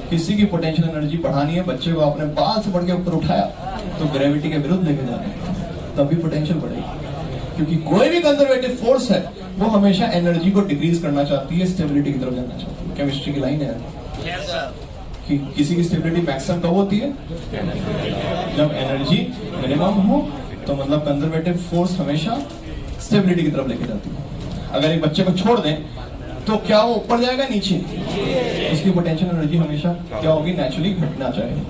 किसी की potential energy बढ़ानी है, बच्चे को आपने बाल से पढ़ के ऊपर उठाया तो ग्रेविटी के विरुद्ध लेके जाना है, तभी पोटेंशियल बढ़ेगी। क्योंकि कोई भी कंजर्वेटिव फोर्स है वो हमेशा एनर्जी को डिक्रीज करना चाहती है, स्टेबिलिटी की तरफ जाना चाहती है। केमिस्ट्री की लाइन है कि किसी की स्टेबिलिटी मैक्सिमम कब होती है? जब एनर्जी मिनिमम हो। तो मतलब कंजर्वेटिव फोर्स हमेशा स्टेबिलिटी की तरफ लेके जाती है। अगर एक बच्चे को छोड़ दें तो क्या वो ऊपर जाएगा नीचे? इसकी पोटेंशियल एनर्जी हमेशा क्या होगी? नेचुरली घटना चाहिए।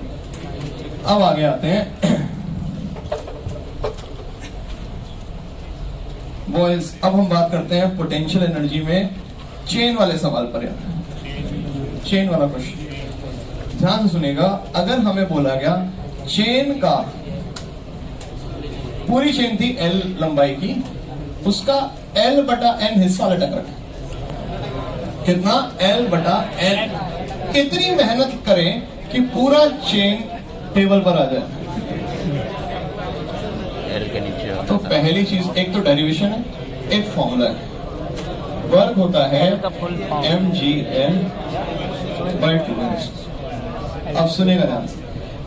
अब आगे आते हैं बॉयज। अब हम बात करते हैं पोटेंशियल एनर्जी में चेन वाले सवाल पर। यार चेन वाला क्वेश्चन ध्यान से सुनेगा। अगर हमें बोला गया चेन का, पूरी चेन थी L लंबाई की, उसका L बटा N हिस्सा लटक रखा, कितना? L बटा N। इतनी मेहनत करें कि पूरा चेन टेबल पर आ जाए। तो पहली चीज, एक तो डेरिवेशन है, एक फॉर्मूला है। वर्क होता है mgl by 2। अब सुनेगा ध्यान से,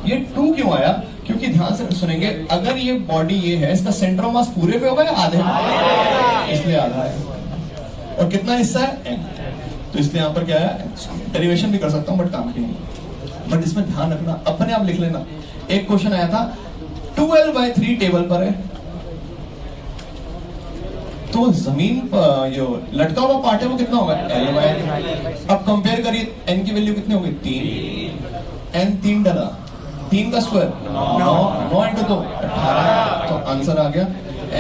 ये 2 क्यों आया? क्योंकि ध्यान से सुनेंगे, अगर ये बॉडी ये है, इसका सेंटर ऑफ मास पूरे पे होगा या आधे में? इसलिए आधा है। और कितना हिस्सा है? n। तो इसलिए यहां पर क्या है? डेरिवेशन भी कर सकता हूं बट काम की नहीं। बट इसमें ध्यान रखना, अपने आप लिख लेना। एक क्वेश्चन आया था 2l/3 टेबल पर है, तो जमीन पर जो लटका हुआ पार्ट है वो कितना होगा? L/3। अब कंपेयर करिए, n की वैल्यू कितनी होगी? 3। n 3 डला, 3 का स्क्वायर 9 इंटू 2 18। तो आंसर आ गया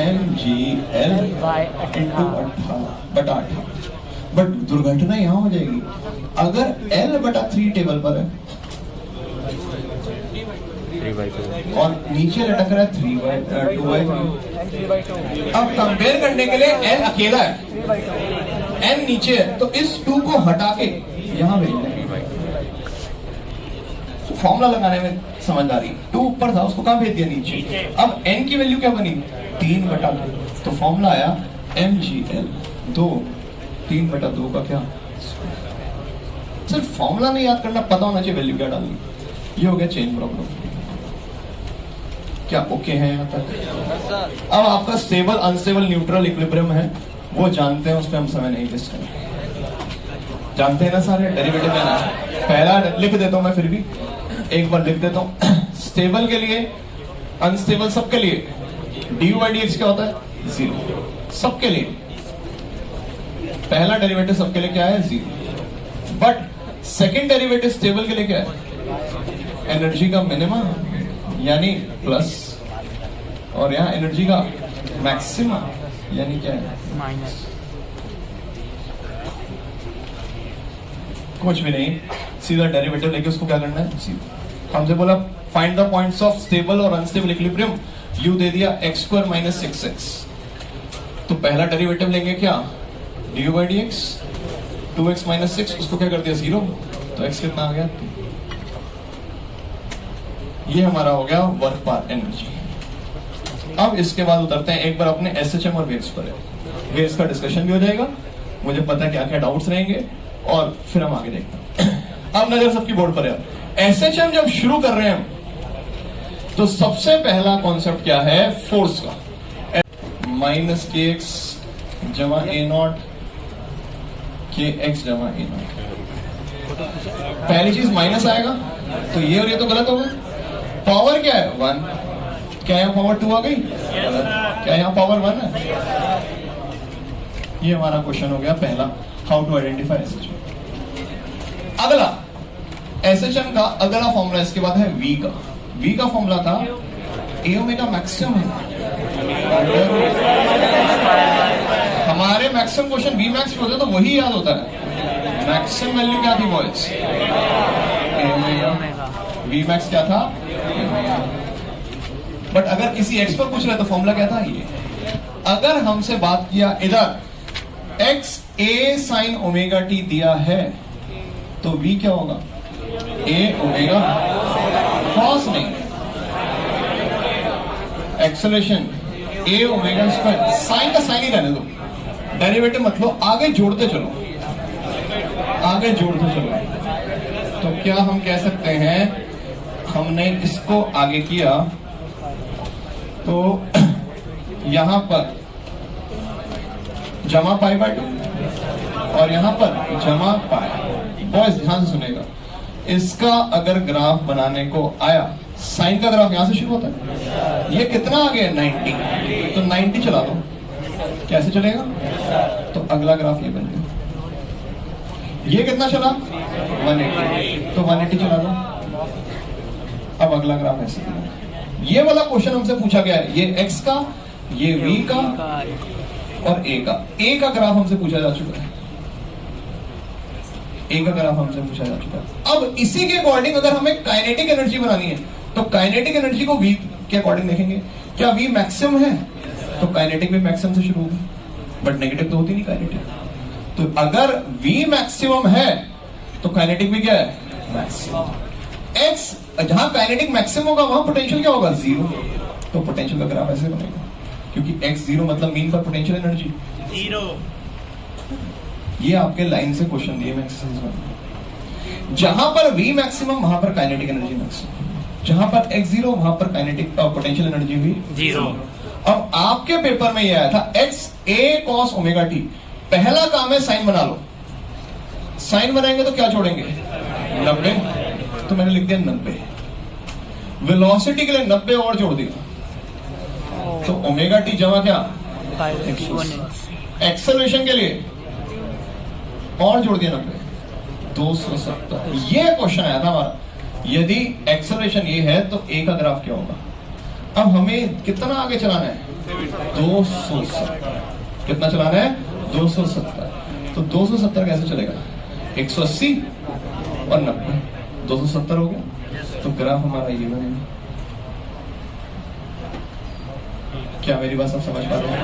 mgl इंटू 18 बटा 18। बट दुर्घटना यहां हो जाएगी, अगर l बटा 3 टेबल पर है और नीचे लटक रहा है 2/3। अब कंपेयर करने के लिए n अकेला है, n नीचे है, तो इस 2 को हटा के यहां भेज देंगे। फॉर्मूला लगाने में समझदारी, 2 ऊपर था, उसको कहां भेज दिया? नीचे। अब n की वैल्यू क्या बनी? 3 बटा 2। तो फॉर्मूला आया mgl 2, 3 बटा 2 का क्या? सिर्फ फॉर्मूला नहीं याद करना, पता होना चाहिए वैल्यू क्या डालनी। ये हो गया चेन प्रॉब्लम। क्या ओके है यहाँ तक? अब आपका स्टेबल, अनस्टेबल, न्यूट्रल, इक्विलिब्रियम है, वो जानते हैं, उस पर हम समय नहीं वेस्ट करेंगे। जानते हैं ना सारे डेरिवेटिव है ना? पहला लिख देता हूं मैं, फिर भी एक बार लिख देता हूं। स्टेबल के लिए, अनस्टेबल सबके लिए dy/dx क्या होता है? 0 सबके लिए। पहला डेरिवेटिव सबके लिए क्या है? 0। बट सेकेंड डेरिवेटिव स्टेबल के लिए क्या है? एनर्जी का मिनिमम यानी प्लस, और यहां एनर्जी का मैक्सिमम यानी क्या है? माइनस। कुछ भी नहीं, सीधा डेरिवेटिव लेके उसको क्या करना है? सीधा हमसे बोला find the points of stable और अनस्टेबल इक्विलिब्रियम, यू दे दिया x² - 6x। तो पहला डेरिवेटिव लेंगे क्या? dy/dx 2x - 6, उसको क्या कर दिया? 0। तो x कितना आ गया? ये हमारा हो गया वर्क पर एनर्जी। अब इसके बाद उतरते हैं एक बार अपने SHM और वेव्स पर। वेव्स का डिस्कशन भी हो जाएगा, मुझे पता है क्या क्या डाउट्स रहेंगे, और फिर हम आगे देखते हैं। अब नजर सबकी बोर्ड पर है। SHM जब शुरू कर रहे हैं तो सबसे पहला कॉन्सेप्ट क्या है? फोर्स का। -kx जमा a0 kx जमा a0। पहली चीज माइनस आएगा, तो ये और ये तो गलत होगा। पावर क्या है? 1। क्या यहाँ पावर 2 आ गई? क्या यहाँ पावर 1 है? ये हमारा क्वेश्चन हो गया पहला, हाउ टू आइडेंटिफाई SHM। अगला SHM का अगला फॉर्मूला इसके बाद है V का। V का फॉर्मूला था A ओमेगा मैक्सिमम है। हमारे मैक्सिमम क्वेश्चन V मैक्स होते तो वही याद होता है। मैक्सिमम वैल्यू क्या थी boys? A omega. V max क्या था? बट अगर किसी एक्स पर पूछ रहे तो फॉर्मूला क्या था? ये। अगर हमसे बात किया इधर x a sin omega t दिया है, तो V क्या होगा? a ओमेगा कॉस नहीं, acceleration a omega square. Sine का साइन ही रहने दो, डेरिवेटिव मत लो, आगे जोड़ते चलो, आगे जोड़ते चलो। तो क्या हम कह सकते हैं, हमने इसको आगे किया तो यहां पर जमा π/2 और यहां पर जमा π। बॉयज ध्यान से सुनेगा, इसका अगर ग्राफ बनाने को आया, साइन का ग्राफ यहां से शुरू होता है, ये कितना आ गया? 90। तो 90 चला दो, कैसे चलेगा? तो अगला ग्राफ ये बन गया। ये कितना चला 180, तो 180 चला दो। अब अगला ग्राफ ऐसे ये वाला क्वेश्चन हमसे पूछा गया है, ये x का, ये v का और a का ग्राफ हमसे पूछा जा चुका है, a का ग्राफ हमसे पूछा जा चुका है। अब इसी के अकॉर्डिंग अगर हमें काइनेटिक एनर्जी बनानी है तो काइनेटिक एनर्जी को v के अकॉर्डिंग देखेंगे। क्या v मैक्सिमम है तो काइनेटिक भी मैक्सिमम से शुरू होगी, बट नेगेटिव तो होती नहीं काइनेटिक। तो अगर v मैक्सिमम है तो काइनेटिक भी क्या है मैक्सिमम। x जहां काइनेटिक मैक्सिमम होगा वहां पोटेंशियल क्या होगा 0, तो पोटेंशियल का ग्राफ ऐसे बनेगा, क्योंकि x 0 मतलब मीन पर पोटेंशियल एनर्जी 0। ये आपके लाइन से क्वेश्चन दिए मैं एक्सरसाइज में। जहां पर v मैक्सिमम वहां पर काइनेटिक एनर्जी मैक्सिमम, जहां पर x 0 वहां पर काइनेटिक पोटेंशियल एनर्जी भी 0। अब आपके पेपर में ये आया था x a cos omega t, पहला काम है साइन बना लो। साइन बनाएंगे तो क्या छोड़ेंगे 90, तो मैंने लिख दिया 90। वेलोसिटी के लिए 90 और जोड़ दिया, तो ओमेगा टी जमा क्या एक्सेलरेशन के लिए और जोड़ दिया 90, 270। ये क्वेश्चन आया था हमारा, यदि एक्सेलरेशन ये है तो ए का ग्राफ क्या होगा। अब हमें कितना आगे चलाना है 270, कितना चलाना है 270। तो 270 कैसे चलेगा 180 और 90, 270 हो गया, तो ग्राफ हमारा ये बनेगा। क्या मेरी बात सब समझ पा रहे हैं।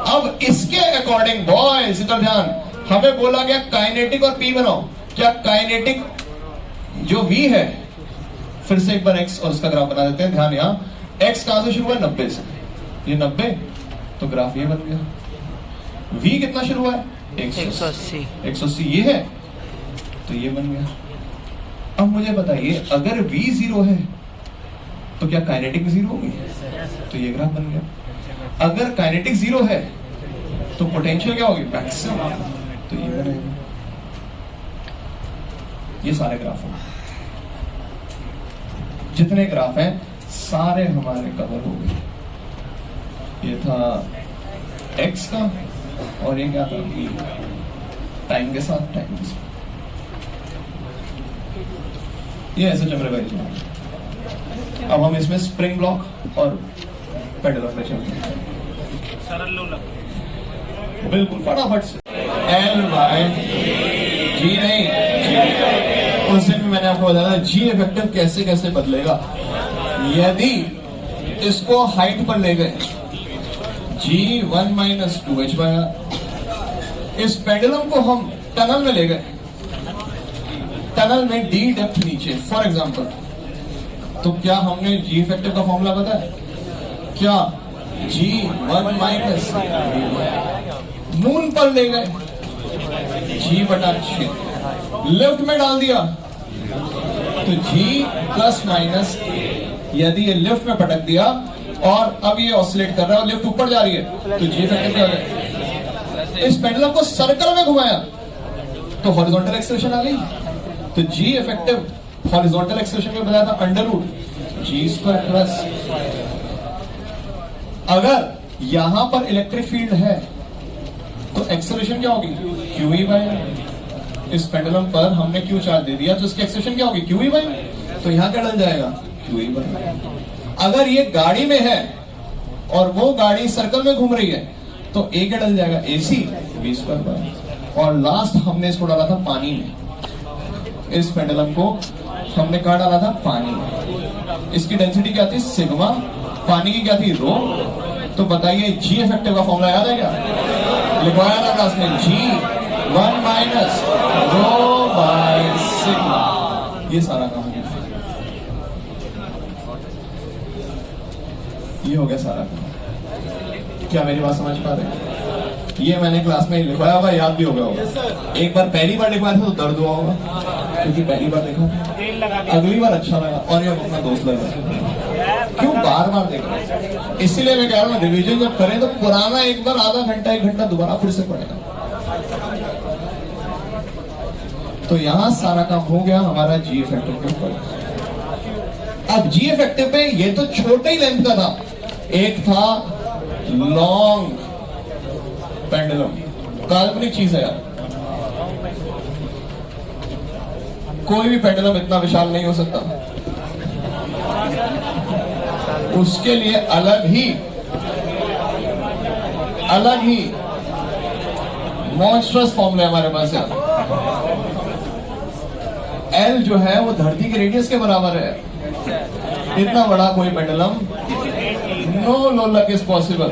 अब इसके अकॉर्डिंग बॉयज इधर ध्यान, हमें बोला गया काइनेटिक और पी बनाओ। क्या काइनेटिक जो v है, फिर से एक बार x और उसका ग्राफ बना देते हैं। ध्यान, यहां x कहां से शुरू हुआ 90 से, ये 90, तो ग्राफ ये बन गया। v कितना शुरू हुआ है 180, 180 ये है, तो ये बन गया। अब मुझे बताइए अगर v 0 है तो क्या काइनेटिक भी 0 होगी, तो ये ग्राफ बन गया। अगर काइनेटिक 0 है तो पोटेंशियल क्या होगी मैक्सिमम, तो ये बनेगा। ये सारे ग्राफ हैं, जितने ग्राफ हैं सारे हमारे कवर हो गए। ये था x का और ये क्या था टाइम के साथ, टाइम के साथ ये ऐसे चल रहे भाई। अब हम इसमें स्प्रिंग ब्लॉक और पेडल पे चलते हैं, बिल्कुल फटाफट से। एल बाय जी नहीं, उस दिन भी मैंने आपको बताया था जी इफेक्टिव कैसे कैसे बदलेगा। यदि इसको हाइट पर ले गए जी 1 - 2h बाय, इस पेंडुलम को हम टनल में ले गए, टनल में डी डेप्थ नीचे फॉर एग्जांपल, तो क्या हमने जी इफेक्टिव का फॉर्मूला पता है क्या, जी 1 - मून पर ले गए g/6, लेफ्ट में डाल दिया तो g ± यदि ये लेफ्ट में पटक दिया और अब ये ऑसिलेट कर रहा है और लेफ्ट ऊपर जा रही है तो जी इफेक्टिव क्या है। इस पेंडुलम को सर्कल में घुमाया तो हॉरिजॉन्टल एक्सेलरेशन आ गई, तो जी इफेक्टिव हॉरिजॉन्टल एक्सेलरेशन में बताया था √g²+। अगर यहां पर इलेक्ट्रिक फील्ड है तो एक्सेलरेशन क्या होगी QE/, इस पेंडुलम पर हमने Q चार्ज दे दिया तो इसकी एक्सेलरेशन क्या होगी QE/, तो यहां क्या डल जाएगा QE/। अगर ये गाड़ी में है और वो गाड़ी सर्कल में घूम रही है तो A क्या डल जाएगा AC v²। और लास्ट हमने इसको डाला था पानी में, इस पेंडुलम को हमने कहा डाला था पानी में, इसकी डेंसिटी क्या थी सिग्मा, पानी की क्या थी रो। तो बताइए जी इफेक्टिव का फॉर्मूला याद है क्या, लिखवाया था क्लास में g1 - ρ/σ। ये सारा काम है, ये हो गया सारा काम। क्या मेरी बात समझ पा रहे हैं। ये मैंने क्लास में लिखवाया होगा, याद भी हो गया होगा। एक बार पहली बार लिखवाया था तो दर्द हुआ होगा क्योंकि पहली बार देखा था, अगली बार अच्छा लगा और ये अपना दोस्त लगा। क्यों बार बार देख रहे हैं, इसीलिए मैं कह रहा हूँ रिवीजन जब करें तो पुराना एक बार आधा घंटा 1 घंटा दोबारा फिर से पढ़ेगा। तो यहां सारा काम हो गया हमारा जी इफेक्टिव के ऊपर। अब जी इफेक्टिव पे ये तो छोटे ही लेंथ का था, एक था लॉन्ग पेंडुलम, काल्पनिक चीज है यार, कोई भी पेंडुलम इतना विशाल नहीं हो सकता, उसके लिए अलग ही मॉन्स्ट्रस फॉर्मूला हमारे पास है। एल जो है वो धरती के रेडियस के बराबर है। इतना बड़ा कोई पेंडुलम, नो लोलक इज पॉसिबल।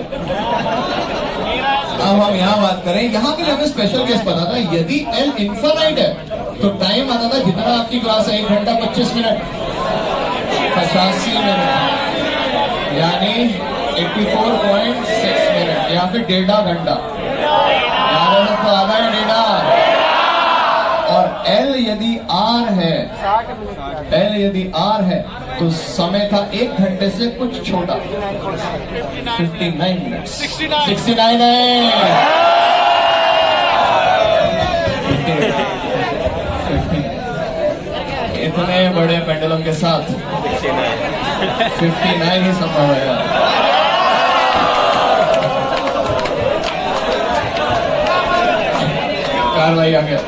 अब हम यहाँ बात करें, यहाँ के लिए हमें स्पेशल केस पता था। यदि एल इनफाइनाइट है तो टाइम आता था जितना आपकी क्लास है, 1 घंटा 25 मिनट, 85 मिनट, यानी 84.6 मिनट, या फिर 1.5 घंटा, तो आधा है 1.5। और एल यदि आर है तो समय था 1 घंटे से कुछ छोटा, 59 मिनट, 69 है। इतने बड़े पेंडुलम के साथ 59 ही संभव है। कार्रवाई आ गया।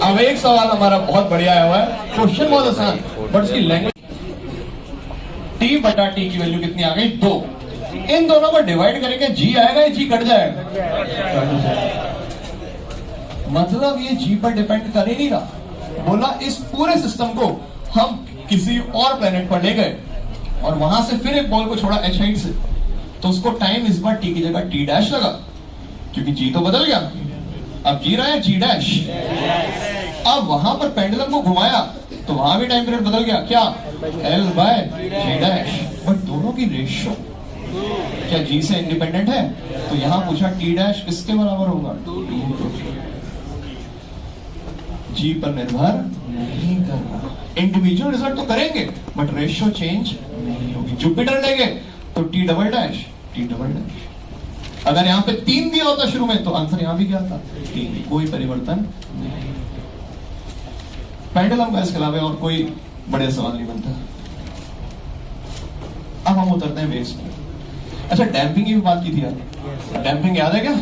अब एक सवाल हमारा बहुत बढ़िया आया हुआ है, क्वेश्चन बहुत आसान, बट उसकी लैंग्वेज। टी बटा टी की वैल्यू कितनी आ गई? 2। इन दोनों को डिवाइड करेंगे, जी आएगा या जी कट जाएगा? मतलब ये जी पर डिपेंड कर ही नहीं रहा। बोला इस पूरे सिस्टम को हम किसी और प्लेनेट पर ले गए और वहां से फिर एक बॉल को छोड़ा एच हाइट से, तो उसको टाइम इस बार टी की जगह टी डैश लगा, क्योंकि जी तो बदल गया, अब जी रहा है जी डैश। अब वहां पर पेंडुलम को घुमाया तो वहां भी टाइम पीरियड बदल गया, क्या? L by G dash. But दोनों की रेशियो क्या जी से इंडिपेंडेंट है? तो यहां पूछा टी डैश किसके बराबर होगा? जी पर निर्भर नहीं करना। इंडिविजुअल रिजल्ट तो करेंगे बट रेशियो चेंज नहीं होगी। जुपिटर लेंगे तो T double dash, T double dash. अगर यहाँ पे 3 दिया होता शुरू में तो आंसर यहाँ भी क्या था? 3। कोई परिवर्तन नहीं। पेंडुलम का इसके अलावा और कोई बड़े सवाल नहीं बनता। अब हम उतरते हैं बेस में। अच्छा, डैम्पिंग की भी बात की थी यार, डैम्पिंग याद है क्या?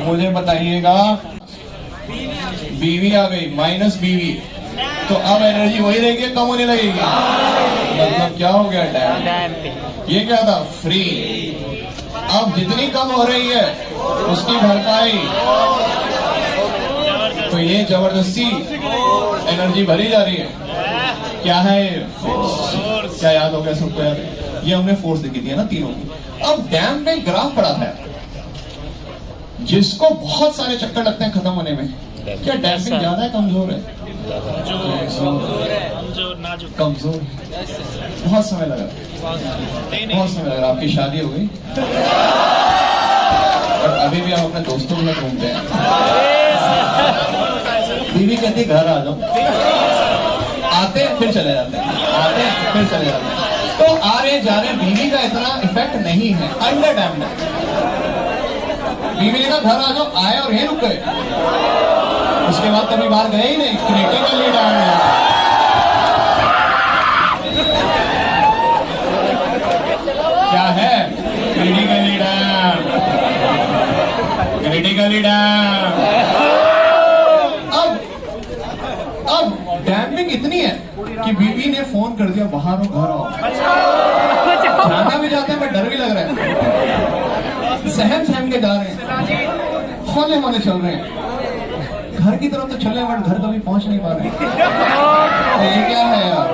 मुझे बताइएगा। बीवी आ गई, माइनस बीवी, तो अब एनर्जी वही रहेगी, कम होने लगेगी। मतलब क्या हो गया? डैम्पिंग। ये क्या था? फ्री। अब जितनी कम हो रही है उसकी भरपाई, तो ये जबरदस्ती एनर्जी भरी जा रही है। क्या है? फोर्स। क्या याद हो गया सबको? याद है? ये हमने फोर्स देखी थी ना तीनों की। अब डैम में ग्राफ पड़ा था जिसको बहुत सारे चक्कर लगते हैं खत्म होने में। क्या डैम्पिंग ज्यादा है कमजोर है? कमजोर। बहुत समय लगा, बहुत समय लगा। आपकी शादी हो गई और अभी भी आप अपने दोस्तों के साथ घूमते हैं। बीवी कहती घर आ जाओ, आते फिर चले जाते हैं, आते फिर चले जाते हैं। तो आ रहे जा रहे, बीवी का इतना इफेक्ट नहीं है। अंडर डैम्ड है। बीवी ने कहा घर आ जाओ, आए और यहीं रुक गए। उसके बाद कभी बाहर गए ही नहीं। क्रिटिकली डैम्ड है। क्या है? Critically damped, critically damped. अब डैम्पिंग इतनी है कि बीवी ने फोन कर दिया, बाहर हो, घर आओ। जाना भी जाते हैं बट डर भी लग रहा है। सहम सहम के जा रहे हैं, होने होने चल रहे हैं। घर की तरफ तो चले बट घर कभी पहुंच नहीं पा रहे। तो ये क्या है यार?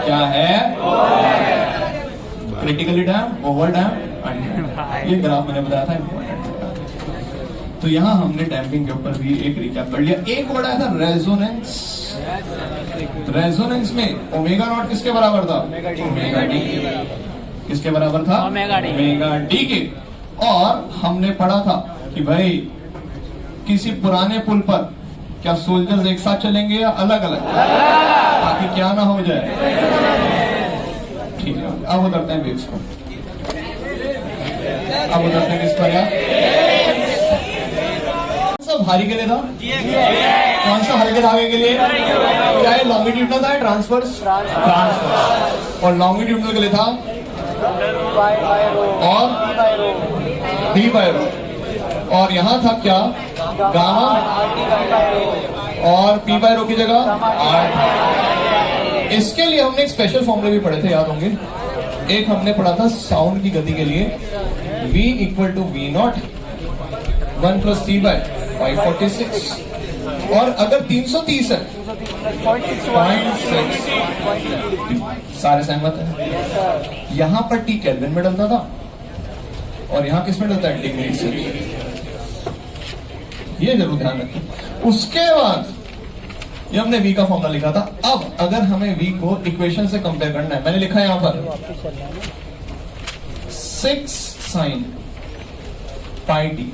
क्या है? क्रिटिकली डैम, ओवर डैम, ये ग्राफ मैंने बताया था। तो यहाँ हमने डैम्पिंग के ऊपर भी एक रिकैप कर लिया। एक वर्ड आया था रेजोनेंस। रेजोनेंस में ओमेगा नॉट किसके बराबर था? Omega D. किसके बराबर था? ओमेगा डी के। और हमने पढ़ा था कि भाई किसी पुराने पुल पर क्या सोल्जर्स एक साथ चलेंगे या अलग अलग, ताकि क्या ना हो जाए। ठीक है, अब उतरते हैं वेव्स को। अब उतरते हैं किस पर यार? भारी के लिए था? कौन सा हल्के धागे के लिए? क्या ये लॉन्गिट्यूडनल था? ट्रांसवर्स। और लॉन्गिट्यूडनल के लिए था और डी बाय रो, और यहां था क्या, गामा, और पी बाय रो की जगह आर। इसके लिए हमने एक स्पेशल फॉर्मूले भी पढ़े थे, याद होंगे। एक हमने पढ़ा था साउंड की गति के लिए, v equal to v naught 1 plus t by 546, और अगर 330 है 0.6, सारे सहमत हैं। यहां पर टी केल्विन में डलता था और यहां किस में डलता है, डिग्री से। ये जरूर ध्यान रखें। उसके बाद ये हमने v का फॉर्मूला लिखा था। अब अगर हमें v को इक्वेशन से कंपेयर करना है, मैंने लिखा है यहां पर 6 sine pi T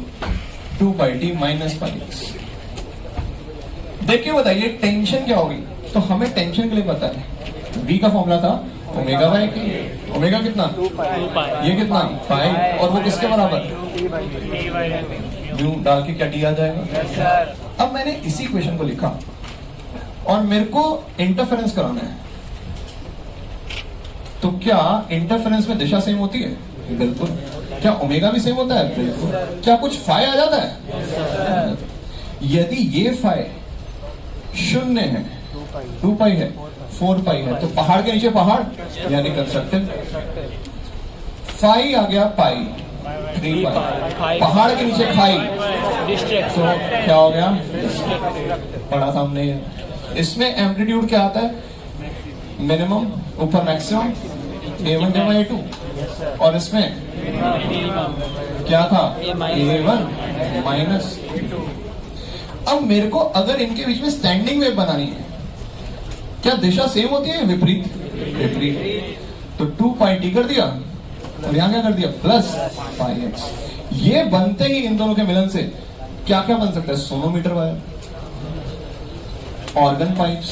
2 pi T minus pi x. देखिए बताइए टेंशन क्या होगी, तो हमें टेंशन के लिए पता है v का फॉर्मूला था ओमेगा बाय के। ओमेगा कितना, ये कितना, पाई, और वो किसके बराबर, न्यू डाल के क्या टी आ जाएगा। अब मैंने इसी क्वेश्चन को लिखा और मेरे को इंटरफेरेंस कराना है, तो क्या इंटरफेरेंस में दिशा सेम होती है, बिल्कुल। क्या ओमेगा भी सेम होता है, बिल्कुल। क्या कुछ फाई आ जाता है, यदि ये फाई शून्य है, 2 पाई है, 4 पाई है, तो पहाड़ के नीचे पहाड़ यानी कंस्ट्रक्टिव। फाई आ गया पाई 3 पाई, पहाड़ के नीचे खाई, तो क्या हो गया, पढ़ा था हमने। इसमें एम्पलीट्यूड क्या आता है, मिनिमम ऊपर मैक्सिमम, A1 जमा A2, और इसमें क्या था, A1 माइनस। अब मेरे को अगर इनके बीच में स्टैंडिंग वेव बनानी है, क्या दिशा सेम होती है, विपरीत, विपरीत। तो 2 पाई टी कर दिया और यहां क्या कर दिया, प्लस पाई एक्स। ये बनते ही इन दोनों के मिलन से क्या क्या बन सकता है, सोनोमीटर वायर, ऑर्गन पाइप्स,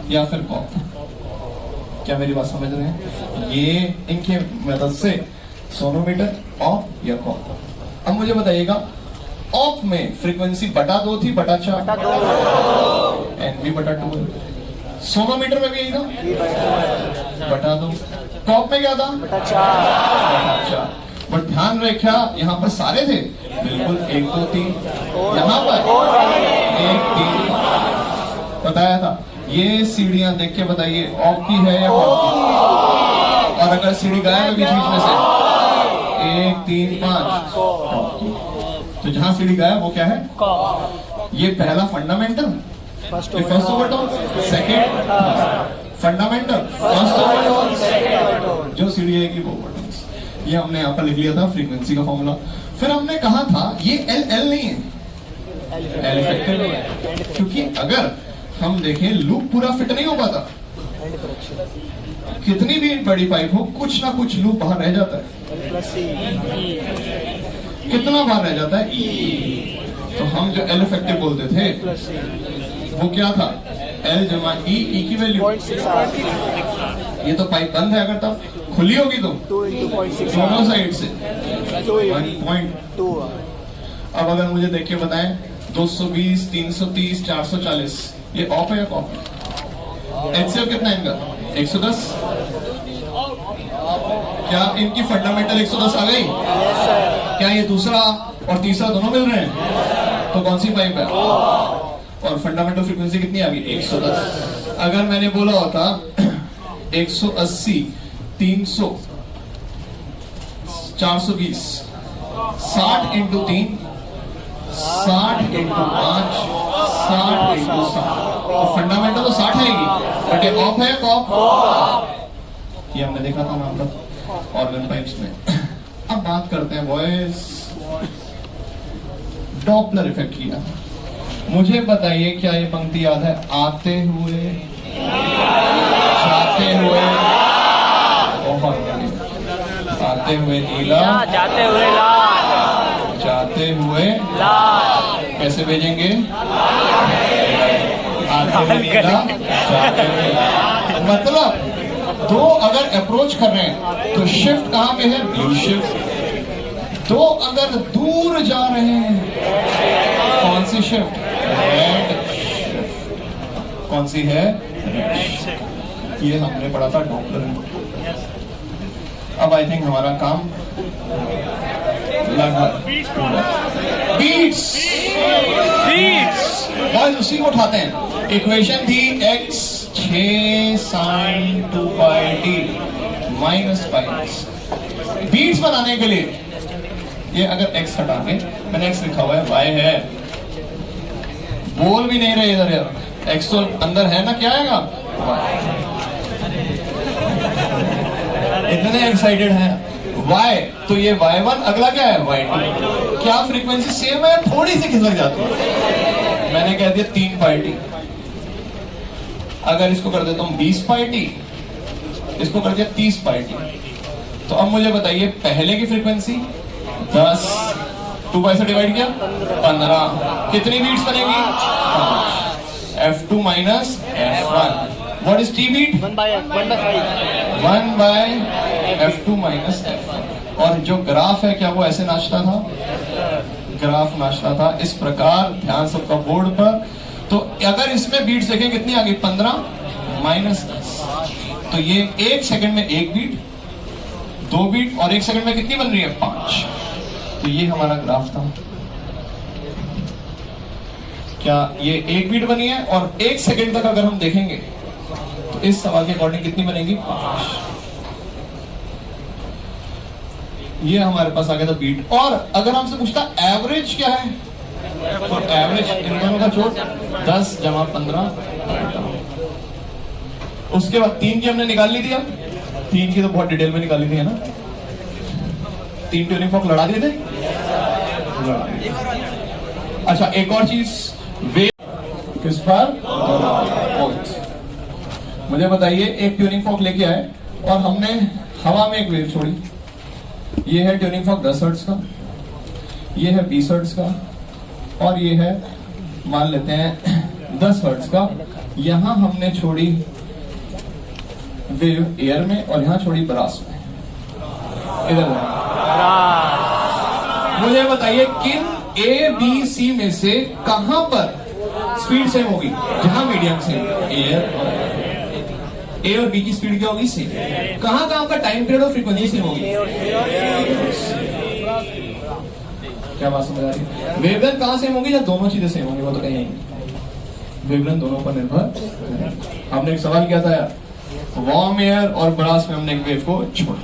या फिर कॉप। क्या मेरी बात समझ रहे हैं, ये इनके मदद से सोनोमीटर, ऑप या कॉप। अब मुझे बताइएगा ऑप में फ्रीक्वेंसी बटा 2 थी, बटा 4, एन भी बटा 2 है। सोनोमीटर में भी यही था, बटा 2। टॉप में क्या था, बटा 4। बट ध्यान रखा यहाँ पर सारे थे, बिल्कुल 1 2 3, यहाँ पर 1 3 बताया था। ये सीढ़ियां देख के बताइए ऑफ की है या कॉप की, और अगर सीढ़ी गायब है बीच बीच में से 1 3 5 कॉप की, तो जहां सीढ़ी गायब वो क्या है, ये पहला fundamental, first overtone, second fundamental, first overtone, second, जो सीढ़ी आएगी वो ओवरटोन्स। ये हमने यहाँ पर लिख लिया था फ्रीक्वेंसी का फॉर्मूला। फिर हमने कहा था ये एल एल नहीं है, एल इफेक्टिव है, क्योंकि अगर हम देखें लूप पूरा फिट नहीं हो पाता, कितनी भी बड़ी पाइप हो कुछ ना कुछ लूप बाहर रह जाता है। कितना बाहर रह जाता है, तो हम जो एल इफेक्टिव बोलते थे वो क्या था, एल जमा ई की वैल्यू। ये तो पाइप बंद है, अगर तब खुली होगी तो दोनों साइड से 1.2। अब अगर मुझे देख के बताएं 220 330 440 ये ऑफ है या कॉप है, एचसीएफ कितना है इनका, 110। क्या इनकी फंडामेंटल 110 आ गई, क्या ये दूसरा और तीसरा दोनों मिल रहे हैं, तो कौन सी पाइप है, और फंडामेंटल फ्रीक्वेंसी कितनी आ गई, 110। अगर मैंने बोला होता 180 300 420 60 इंटू 3 60 इंटू 5 60 इंटू 7, तो फंडामेंटल तो 60 आएगी, बट ये ऑफ है कॉप, ये हमने देखा था नाम पर ऑर्गन पाइप्स में। अब बात करते हैं वॉइस डॉपलर इफेक्ट किया। मुझे बताइए क्या ये पंक्ति याद है, आते हुए जाते हुए, बहुत बढ़िया, आते हुए नीला जाते हुए लाल, जाते हुए लाल, कैसे भेजेंगे, आते हुए नीला जाते हुए लाल। मतलब दो अगर अप्रोच कर रहे हैं तो शिफ्ट कहां पे है, ब्लू शिफ्ट। दो अगर दूर जा रहे हैं कौन सी शिफ्ट, रेड शिफ्ट। कौन सी है, रेड। ये हमने पढ़ा था डॉपलर। अब आई थिंक हमारा काम लगभग बीट्स बॉयज उसी को उठाते हैं। इक्वेशन थी x 6 sin 2 pi T minus pi. Beats बनाने के लिए ये अगर x हटा के, मैंने x लिखा हुआ है, y है, बोल भी नहीं रहे इधर यार, x तो अंदर है ना, क्या आएगा y। इतने एक्साइटेड हैं y, तो ये y1, अगला क्या है y2। क्या फ्रीक्वेंसी सेम है, थोड़ी सी खिसक जाती है। मैंने कह दिया 3 पाई टी। अगर इसको कर देता हूं 20 पाई टी, इसको कर दिया 30 पाई टी, तो अब मुझे बताइए पहले की फ्रीक्वेंसी 10, 2 पाई से डिवाइड किया 15, कितनी बीट्स बनेगी 5। F2 minus F1, what is t beat 1 by 5 1 by F2 minus F1। और जो ग्राफ है क्या वो ऐसे नाचता था, ग्राफ नाचता था इस प्रकार, ध्यान सबका बोर्ड पर। तो अगर इसमें बीट्स देखें कितनी आ गई 15 माइनस 10, तो ये 1 सेकंड में 1 बीट, 2 बीट, और 1 सेकंड में कितनी बन रही है 5। तो ये हमारा ग्राफ था। क्या ये 1 बीट बनी है, और 1 सेकंड तक अगर हम देखेंगे तो इस सवाल के अकॉर्डिंग कितनी बनेगी 5। ये हमारे पास आ गया था बीट। और अगर हमसे पूछता एवरेज क्या है, तो एवरेज इन दोनों का जोड़ 10 जमा 15। उसके बाद 3 की हमने निकाल ली थी। अब 3 की तो बहुत डिटेल में निकाली थी है ना, 3 ट्यूनिंग फॉर्क लड़ा दिए थे। अच्छा एक और चीज, वेव किस पर, मुझे बताइए एक ट्यूनिंग फॉर्क लेके आए और हमने हवा में एक वेव छोड़ी। ये है ट्यूनिंग फॉर्क 10 हर्ट्ज का, ये है 20 हर्ट्ज का, और ये है मान लेते हैं 10 हर्ट्ज का। यहां हमने छोड़ी वेव एयर में और यहां छोड़ी ब्रास में। इधर मुझे बताइए किन ए बी सी में से कहां पर स्पीड सेम होगी, जहां मीडियम सेम, एयर ए और बी की स्पीड क्या होगी सेम। कहां कहां का टाइम पीरियड और फ्रीक्वेंसी सेम होगी। क्या बात समझ आ रही है। वेवलेंथ कहां सेम होगी, या दोनों चीजें सेम होंगी, वो तो कहीं वेवलेंथ दोनों पर निर्भर। हमने एक सवाल किया था यार, वार्म एयर और ब्रास में हमने एक वेव को छोड़ा।